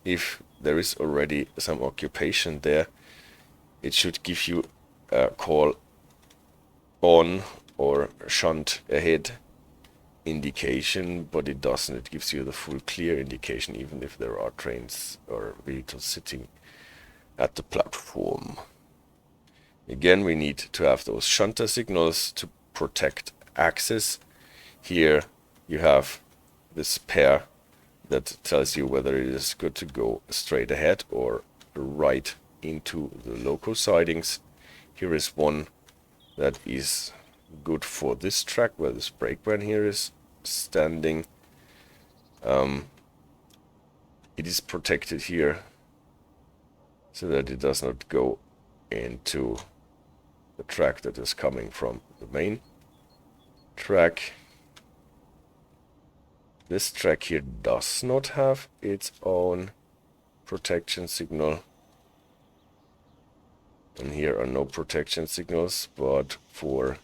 S1: if there is already some occupation there, it should give you a call on or shunt ahead indication, but it doesn't. It gives you the full clear indication even if there are trains or vehicles sitting at the platform. Again, we need to have those shunter signals to protect access. Here you have this pair that tells you whether it is good to go straight ahead or right into the loco sidings. Here is one that is good for this track where this brake van here is standing. It is protected here so that it does not go into the track that is coming from the main track. This track here does not have its own protection signal. And here are no protection signals, but for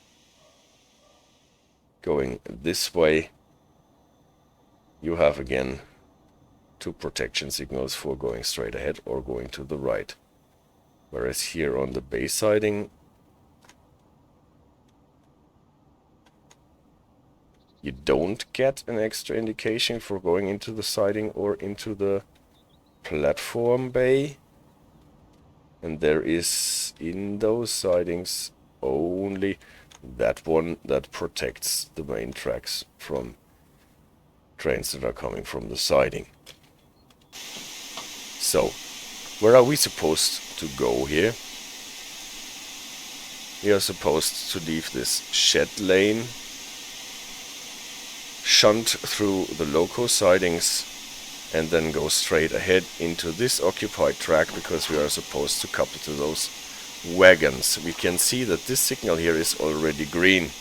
S1: going this way, you have again two protection signals for going straight ahead or going to the right. Whereas here on the base siding, you don't get an extra indication for going into the siding or into the platform bay. And there is in those sidings only that one that protects the main tracks from trains that are coming from the siding. So, where are we supposed to go here? We are supposed to leave this shed lane, shunt through the loco sidings, and then go straight ahead into this occupied track, because we are supposed to couple to those wagons. We can see that this signal here is already green.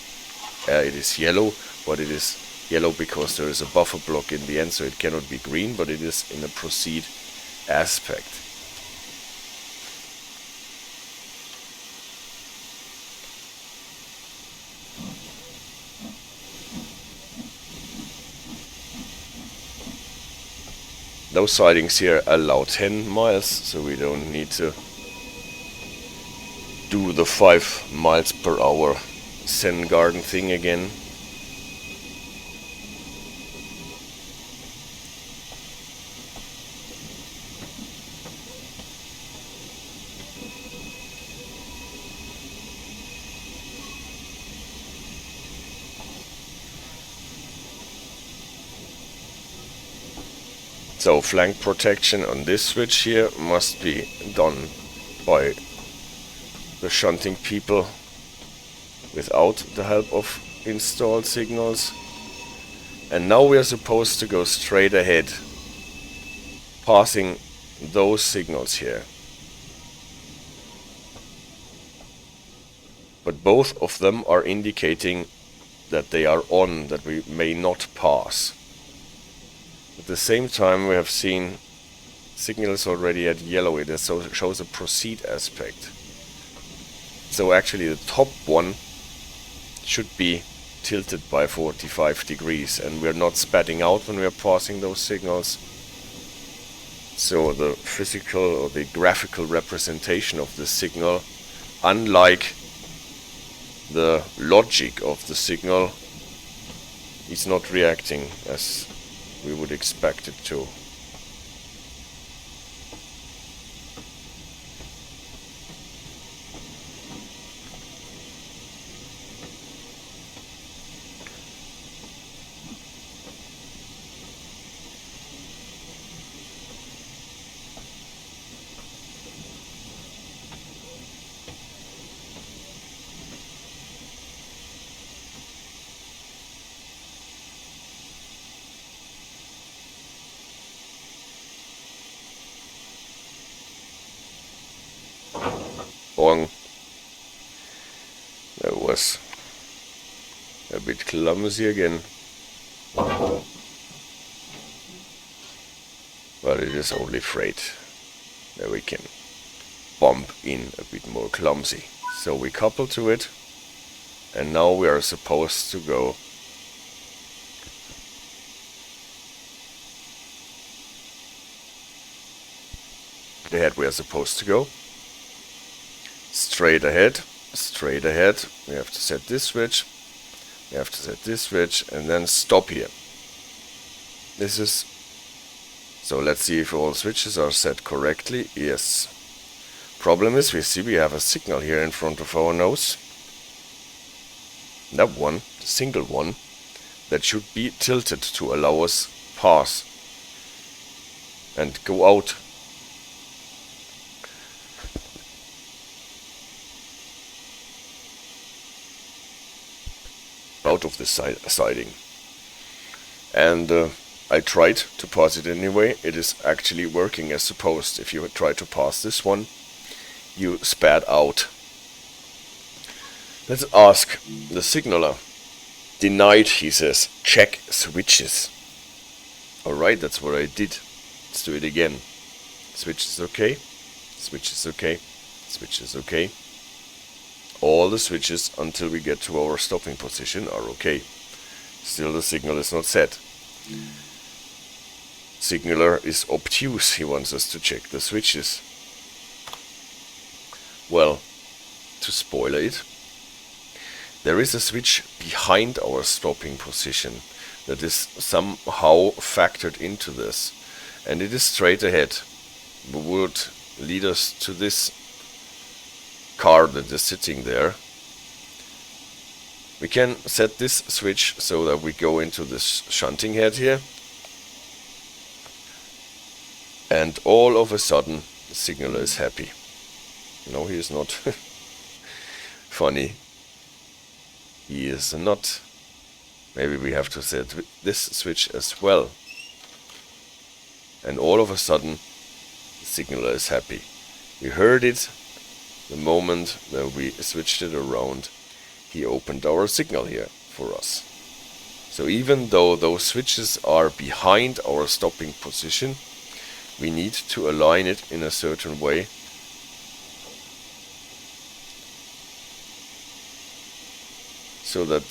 S1: It is yellow, but it is yellow because there is a buffer block in the end, so it cannot be green, but it is in a proceed aspect. Those sidings here allow 10 miles, so we don't need to do the 5 miles per hour Zen garden thing again. So flank protection on this switch here must be done by the shunting people without the help of installed signals. And now we are supposed to go straight ahead, passing those signals here. But both of them are indicating that they are on, that we may not pass. At the same time, we have seen signals already at yellow. It shows a proceed aspect. So actually the top one should be tilted by 45 degrees, and we're not spatting out when we are passing those signals. So the physical or the graphical representation of the signal, unlike the logic of the signal, is not reacting as we would expect it to. Wrong. That was a bit clumsy again. But it is only freight that we can bump in a bit more clumsy. So we couple to it, and now we are supposed to go ahead. We are supposed to go straight ahead, straight ahead. We have to set this switch, we have to set this switch, and then stop here. This is, so let's see if all switches are set correctly. Yes. Problem is, we see we have a signal here in front of our nose. That one, the single one, that should be tilted to allow us pass. and go out. Out of the siding. And I tried to pass it anyway. It is actually working as supposed. If you try to pass this one, you spat out. Let's ask the signaler. Denied, he says. Check switches. Alright, that's what I did. Let's do it again. Switch is okay. Switch is okay. Switch is okay. All the switches until we get to our stopping position are okay. Still the signal is not set. Signaler is obtuse. He wants us to check the switches. Well, to spoil it, there is a switch behind our stopping position that is somehow factored into this, and it is straight ahead. It would lead us to this car that is sitting there. We can set this switch so that we go into this shunting head here, and all of a sudden the signaler is happy. No, he is not. Funny. He is not. Maybe we have to set this switch as well. And all of a sudden the signaler is happy. We heard it the moment that we switched it around. He opened our signal here for us. So even though those switches are behind our stopping position, we need to align it in a certain way so that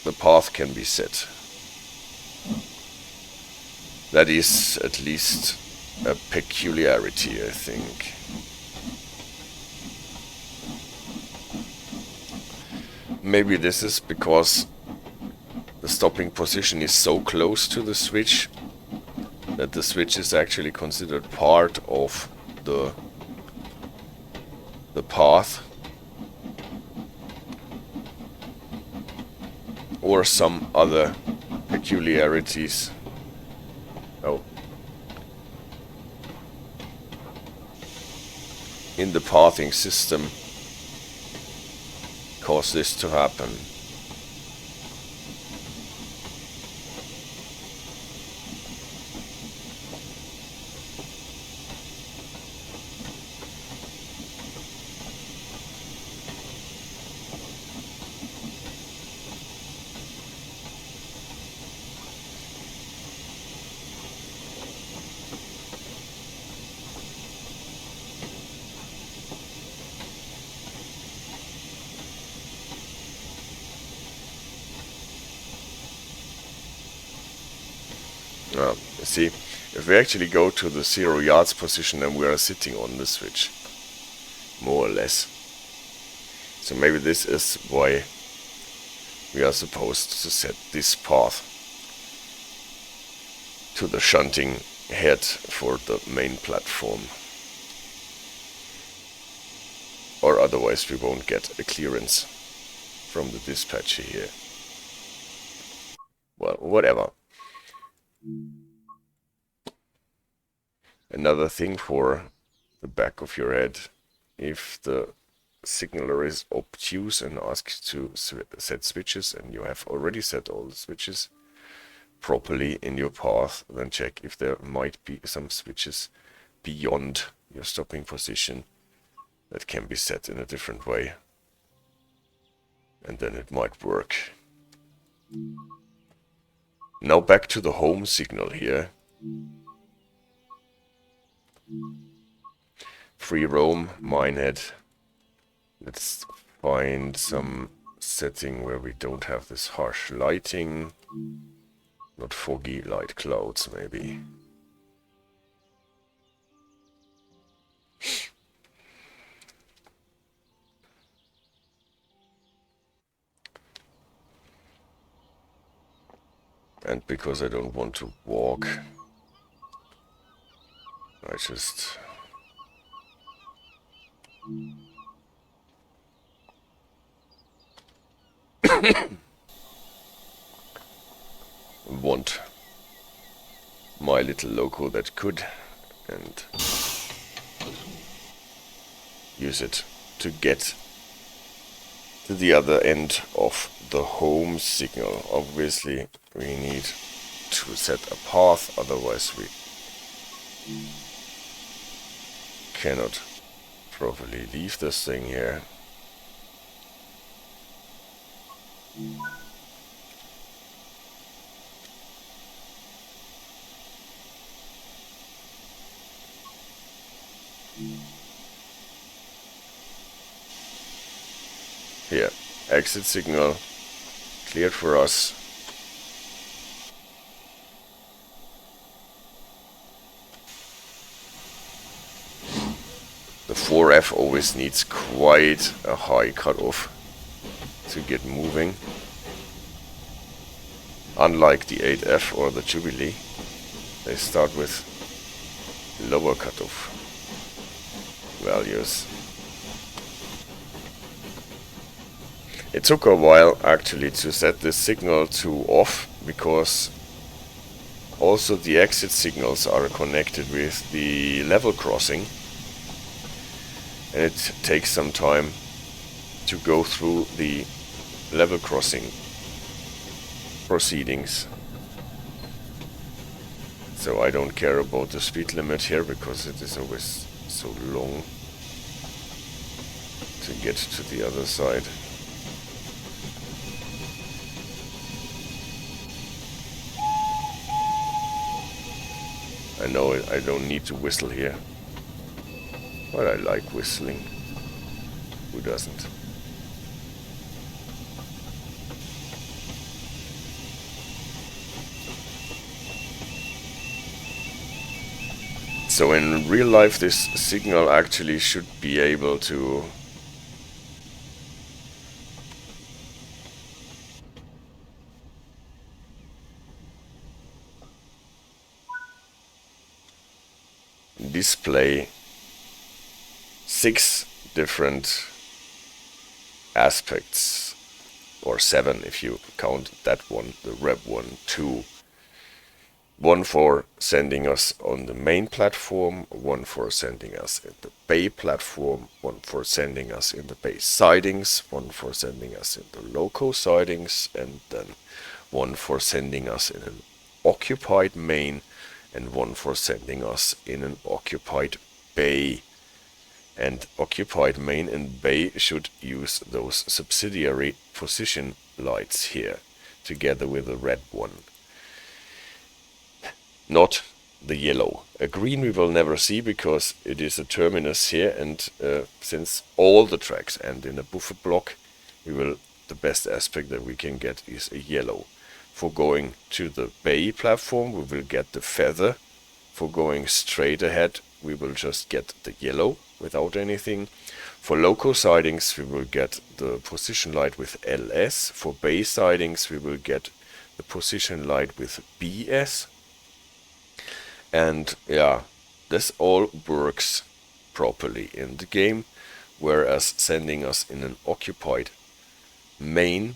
S1: the path can be set. That is at least a peculiarity, I think. Maybe this is because the stopping position is so close to the switch that the switch is actually considered part of the path, or some other peculiarities. Oh. In the pathing system cause this to happen. See, if we actually go to the 0 yards position, then we are sitting on the switch, more or less. So maybe this is why we are supposed to set this path to the shunting head for the main platform. Or otherwise we won't get a clearance from the dispatcher here. Well, whatever. Another thing for the back of your head, if the signaler is obtuse and asks to set switches and you have already set all the switches properly in your path, then check if there might be some switches beyond your stopping position that can be set in a different way, and then it might work. Now back to the home signal here. Free roam, Minehead. Let's find some setting where we don't have this harsh lighting. Not foggy, light clouds maybe. And because I don't want to walk, I just want my little loco that could and use it to get to the other end of the home signal. Obviously we need to set a path, otherwise we cannot properly leave this thing here. Here, exit signal cleared for us. The 4F always needs quite a high cutoff to get moving. Unlike the 8F or the Jubilee, they start with lower cutoff values. It took a while actually to set this signal to off, because also the exit signals are connected with the level crossing, and it takes some time to go through the level crossing proceedings. So I don't care about the speed limit here, because it is always so long to get to the other side. I know I don't need to whistle here, but I like whistling. Who doesn't? So in real life this signal actually should be able to display 6 different aspects, or 7 if you count that one, the Rev 1, 2. One for sending us on the main platform, one for sending us in the bay platform, one for sending us in the bay sidings, one for sending us in the loco sidings, and then one for sending us in an occupied main, and one for sending us in an occupied bay. And occupied main and bay should use those subsidiary position lights here, together with the red one. Not the yellow. A green we will never see, because it is a terminus here, and since all the tracks end in a buffer block, the best aspect that we can get is a yellow. For going to the bay platform we will get the feather. For going straight ahead we will just get the yellow without anything. For loco sidings we will get the position light with LS. For bay sidings we will get the position light with BS. And yeah, this all works properly in the game, whereas sending us in an occupied main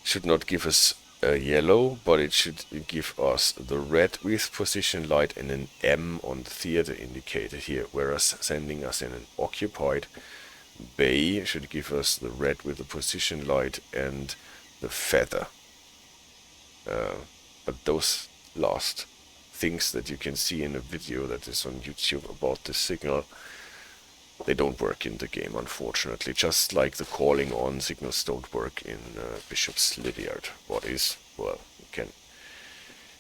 S1: should not give us a yellow, but it should give us the red with position light and an M on the theater indicator here, whereas sending us in an occupied bay should give us the red with the position light and the feather. But those last things that you can see in a video that is on YouTube about this signal, they don't work in the game, unfortunately. Just like the calling on signals don't work in Bishops Lydeard. What is, well, you can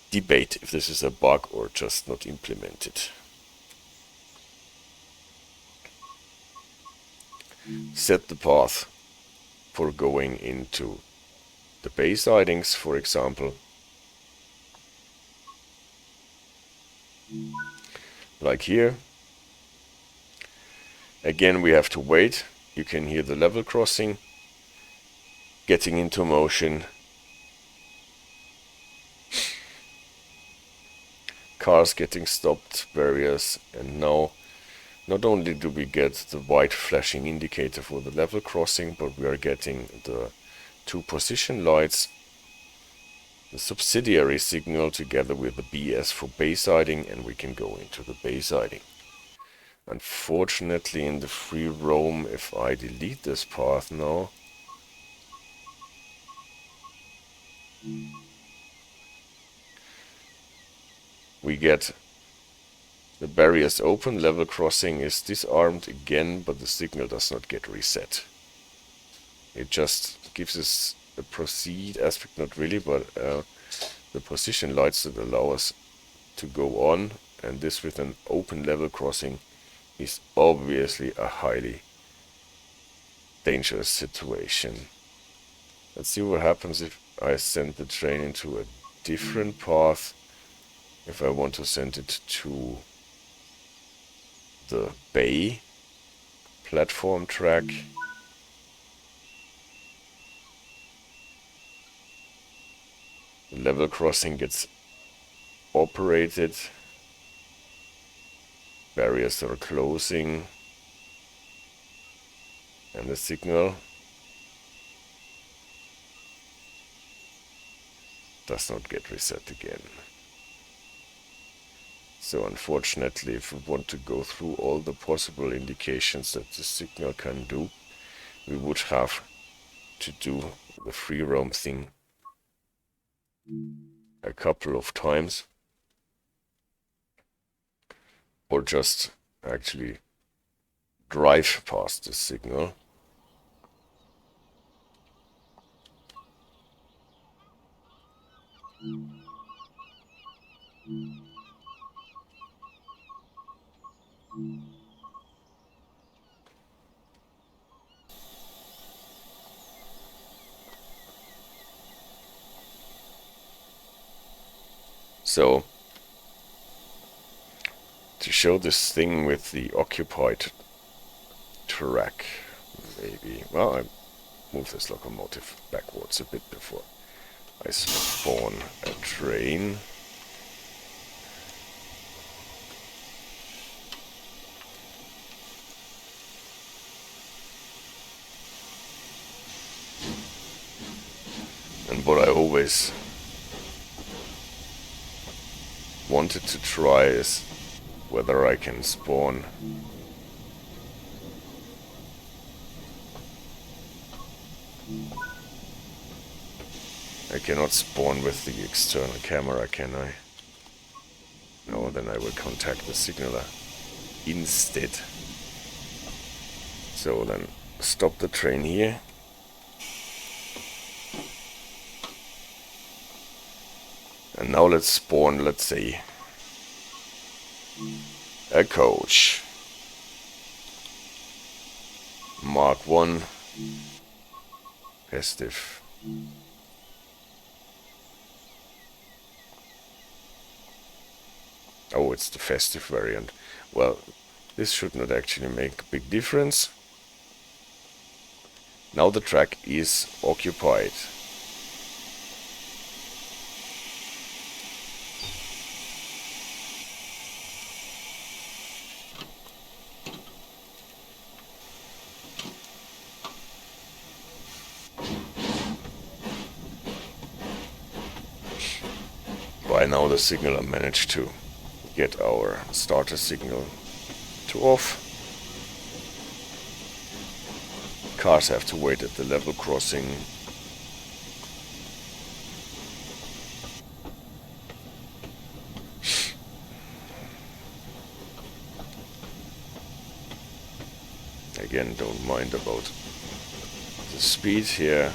S1: debate if this is a bug or just not implemented. Set the path for going into the bay sidings, for example. Like here. Again we have to wait. You can hear the level crossing getting into motion. Cars getting stopped, barriers, and now not only do we get the white flashing indicator for the level crossing, but we are getting the 2 position lights the subsidiary signal together with the BS for base siding, and we can go into the base siding. Unfortunately, in the free roam, if I delete this path now, we get the barriers open, level crossing is disarmed again, but the signal does not get reset. It just gives us a proceed aspect, not really, but the position lights that allow us to go on, and this with an open level crossing is obviously a highly dangerous situation. Let's see what happens if I send the train into a different path. If I want to send it to the bay platform track, the level crossing gets operated, barriers are closing, and the signal does not get reset again. So unfortunately, if we want to go through all the possible indications that the signal can do, we would have to do the free roam thing a couple of times, or just actually drive past the signal. So, to show this thing with the occupied track, maybe, well, I move this locomotive backwards a bit before I spawn a train. And what I always wanted to try is whether I can spawn I cannot spawn with the external camera, can I? No, then I will contact the signaler instead. So then stop the train here. And now let's spawn, let's say, a coach. Mark 1. Festive. Oh, it's the festive variant. Well, this should not actually make a big difference. Now the track is occupied. By now the signaler managed to get our starter signal to off. Cars have to wait at the level crossing. Again, don't mind about the speed here.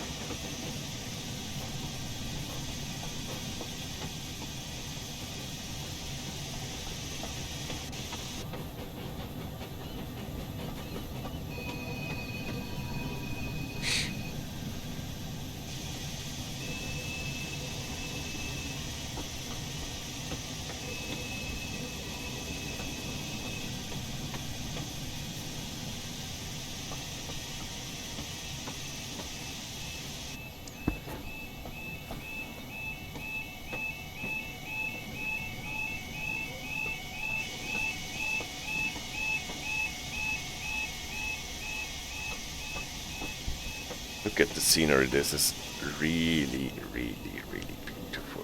S1: Look at the scenery, this is really, really, really beautiful.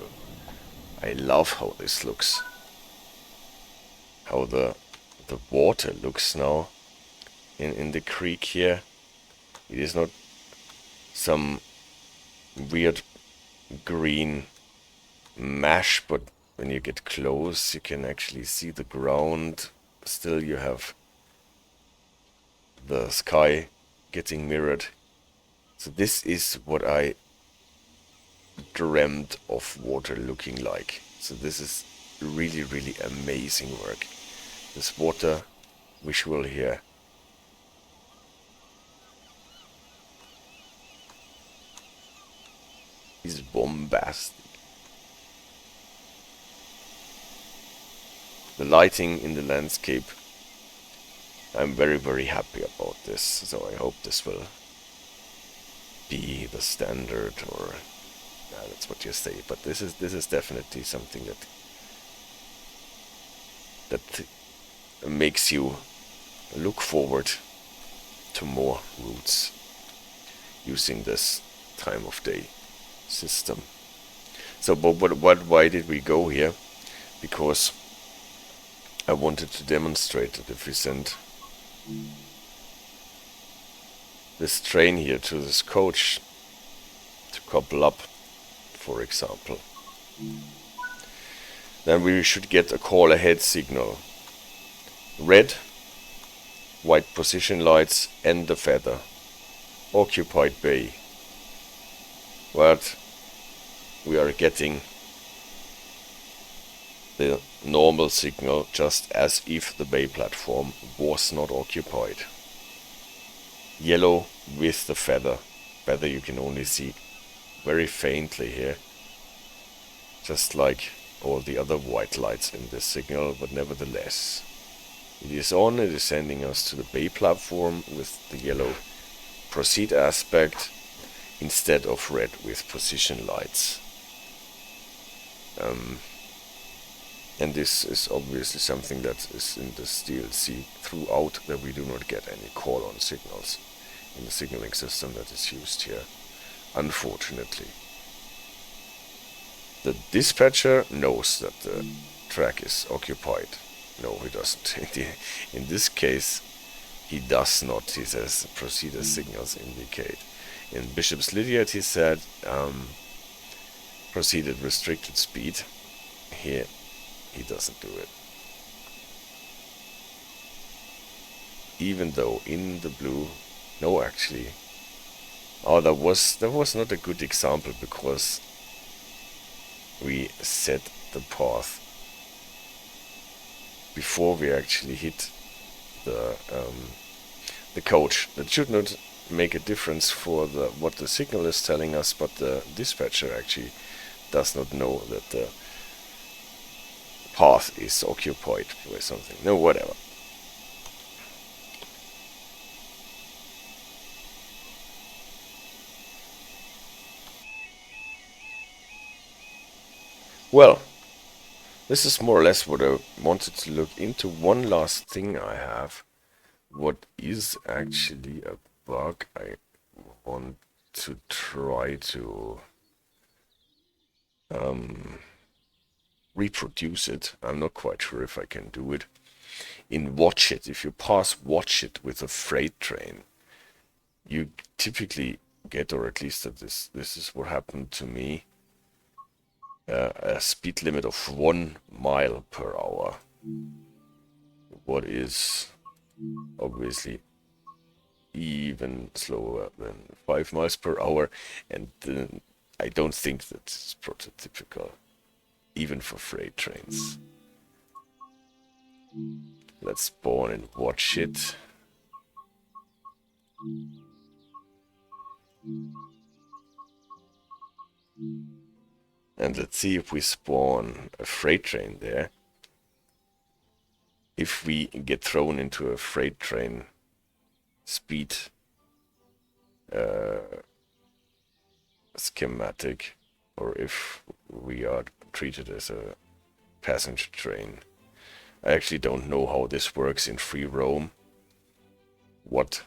S1: I love how this looks. How the water looks now in the creek here. It is not some weird green mesh, but when you get close you can actually see the ground. Still you have the sky getting mirrored. So this is what I dreamt of water looking like. So this is really, really amazing work. This water visual here. Is bombastic. The lighting in the landscape, I'm very, very happy about this. So I hope this will be the standard, or that's what you say. But this is definitely something that makes you look forward to more routes using this time of day system. So, but why did we go here? Because I wanted to demonstrate that if we send this train here to this coach to couple up, for example, then we should get a call ahead signal. Red, white position lights and the feather. Occupied bay. But we are getting the normal signal just as if the bay platform was not occupied. Yellow with the feather. Feather you can only see very faintly here. Just like all the other white lights in this signal, but nevertheless. It is on, it is sending us to the bay platform with the yellow proceed aspect instead of red with position lights. And this is obviously something that is in this DLC throughout, that we do not get any call-on signals in the signaling system that is used here, unfortunately. The dispatcher knows that the track is occupied. No, he doesn't. In this case, he does not. He says proceed as signals indicate. In Bishops Lydeard he said proceed at restricted speed. Here he doesn't do it. Even though in the blue, no, actually, oh, that was not a good example, because we set the path before we actually hit the coach. That should not make a difference for what the signal is telling us, but the dispatcher actually does not know that the path is occupied by something. No, whatever. Well, this is more or less what I wanted to look into. One last thing I have. What is actually a bug? I want to try to reproduce it. I'm not quite sure if I can do it. In Watchet, if you pass Watchet with a freight train, you typically get, or at least this is what happened to me, a speed limit of 1 mile per hour. What is obviously even slower than 5 miles per hour, and I don't think that's prototypical, even for freight trains. Let's spawn and watch it. And let's see if we spawn a freight train there. If we get thrown into a freight train speed schematic, or if we are treated as a passenger train. I actually don't know how this works in free roam. What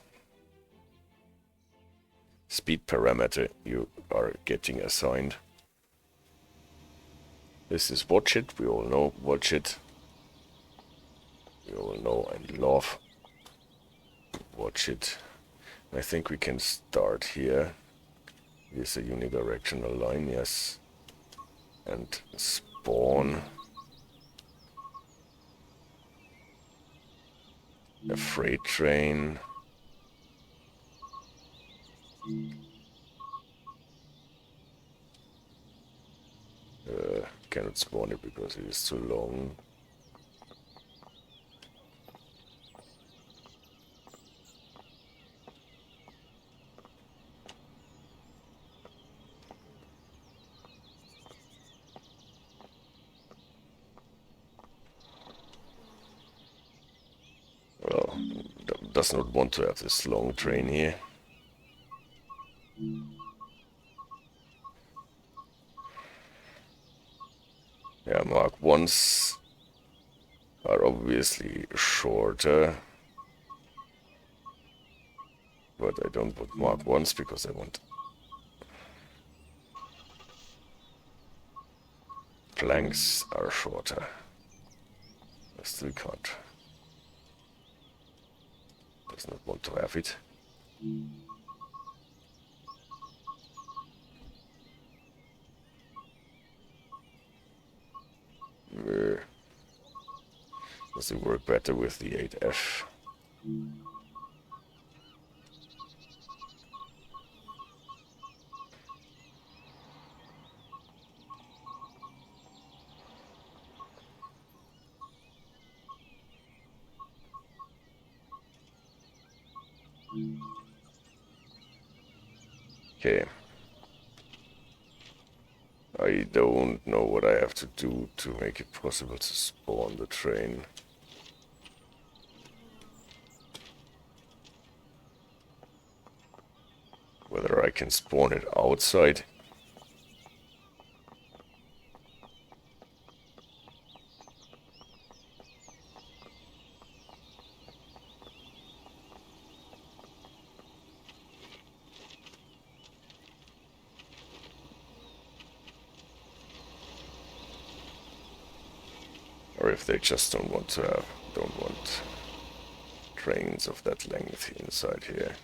S1: speed parameter you are getting assigned. This is Watchet. We all know Watchet. We all know and love Watchet. I think we can start here. Here's a unidirectional line, yes. And spawn a freight train. Cannot spawn it because it is too long. Well, does not want to have this long train here. Yeah, Mark 1s are obviously shorter. But I don't want Mark 1s because I want planks are shorter. I still can't. Does not want to have it. Does it work better with the 8F? Okay. I don't know what I have to do to make it possible to spawn the train. Whether I can spawn it outside. Or if they just don't want trains of that length inside here.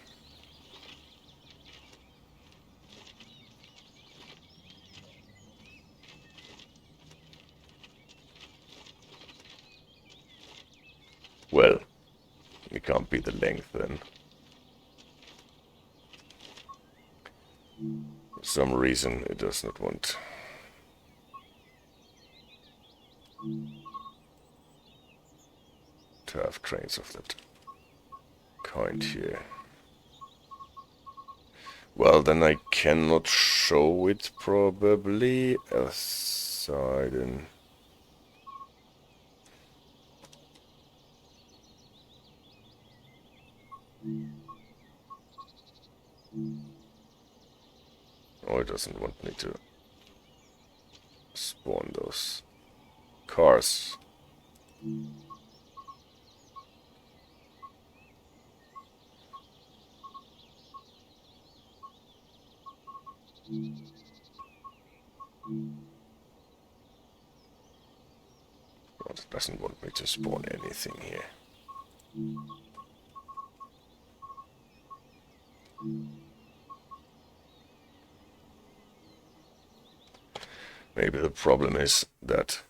S1: Well, it can't be the length then. For some reason it does not want to have trains of that kind here. Well, then I cannot show it probably aside in... Oh, it doesn't want me to spawn those cars. Well, it doesn't want me to spawn anything here. Maybe the problem is that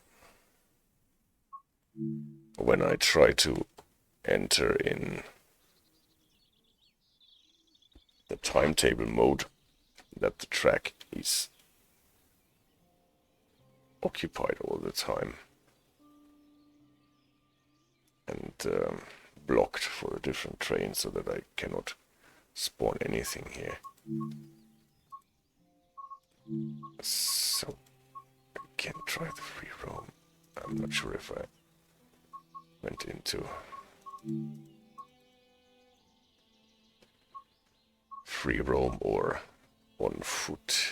S1: when I try to enter in the timetable mode, that the track is occupied all the time and blocked for a different train so that I cannot spawn anything here. So I can try the free roam. I'm not sure if I went into free roam or on foot.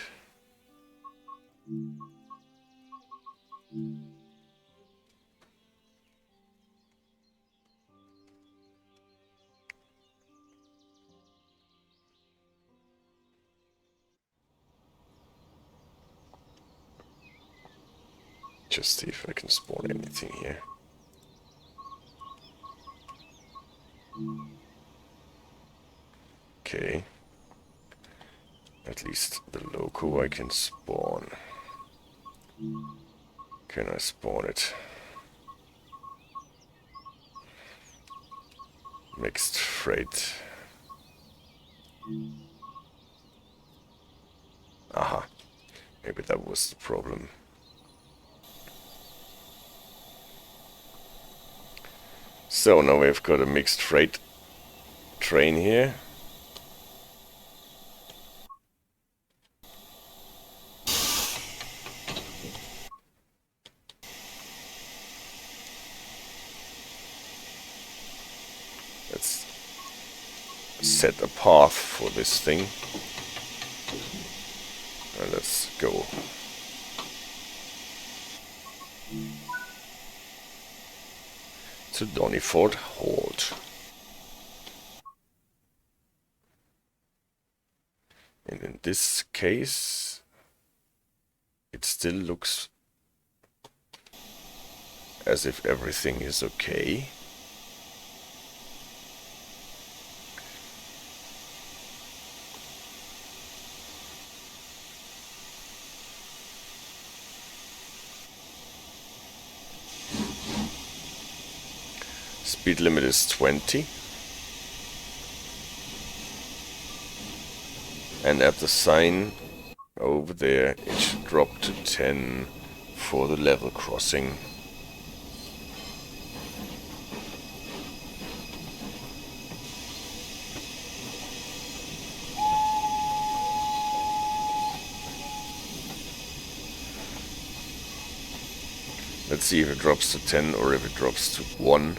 S1: Just see if I can spawn anything here. Okay. At least the loco I can spawn. Can I spawn it? Mixed freight. Aha. Maybe that was the problem. So now we've got a mixed freight train here. Let's set a path for this thing. And let's go. To Donnyford Halt. And in this case, it still looks as if everything is okay. Speed limit is 20. And at the sign over there, it should drop to 10 for the level crossing. Let's see if it drops to 10 or if it drops to 1.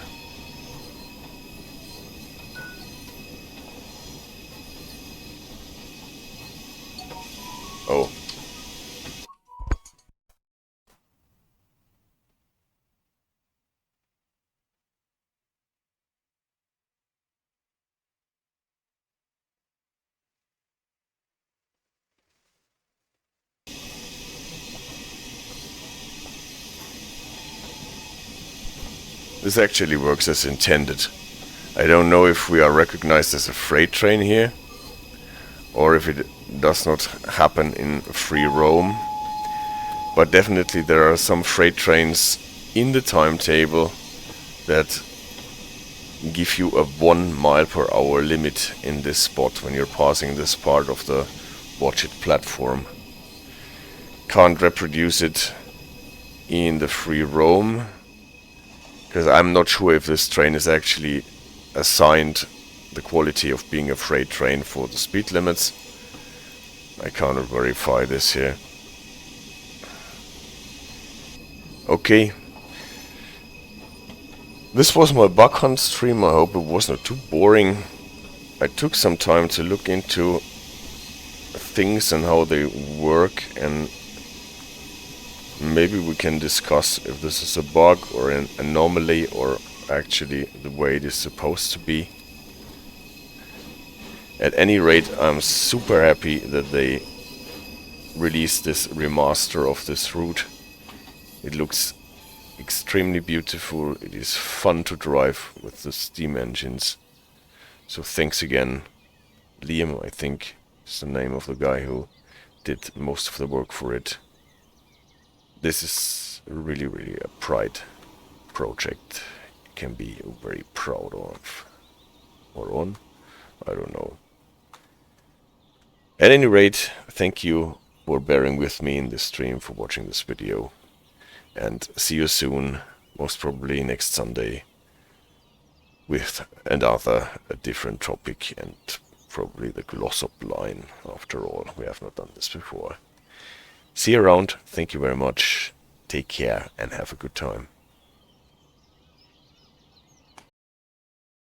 S1: Oh. This actually works as intended. I don't know if we are recognized as a freight train here, or if it does not happen in free roam. But definitely there are some freight trains in the timetable that give you a 1 mile per hour limit in this spot when you're passing this part of the Watchet platform. Can't reproduce it in the free roam, because I'm not sure if this train is actually assigned the quality of being a freight train for the speed limits. I can't verify this here. Okay. This was my bug hunt stream. I hope it was not too boring. I took some time to look into things and how they work, and maybe we can discuss if this is a bug or an anomaly or actually the way it is supposed to be. At any rate, I'm super happy that they released this remaster of this route. It looks extremely beautiful. It is fun to drive with the steam engines. So thanks again. Liam, I think, is the name of the guy who did most of the work for it. This is really, really a pride project. You can be very proud of. Or on. I don't know. At any rate, thank you for bearing with me in this stream, for watching this video. And see you soon, most probably next Sunday, with another different topic, and probably the gloss-up line. After all, we have not done this before. See you around. Thank you very much. Take care and have a good time.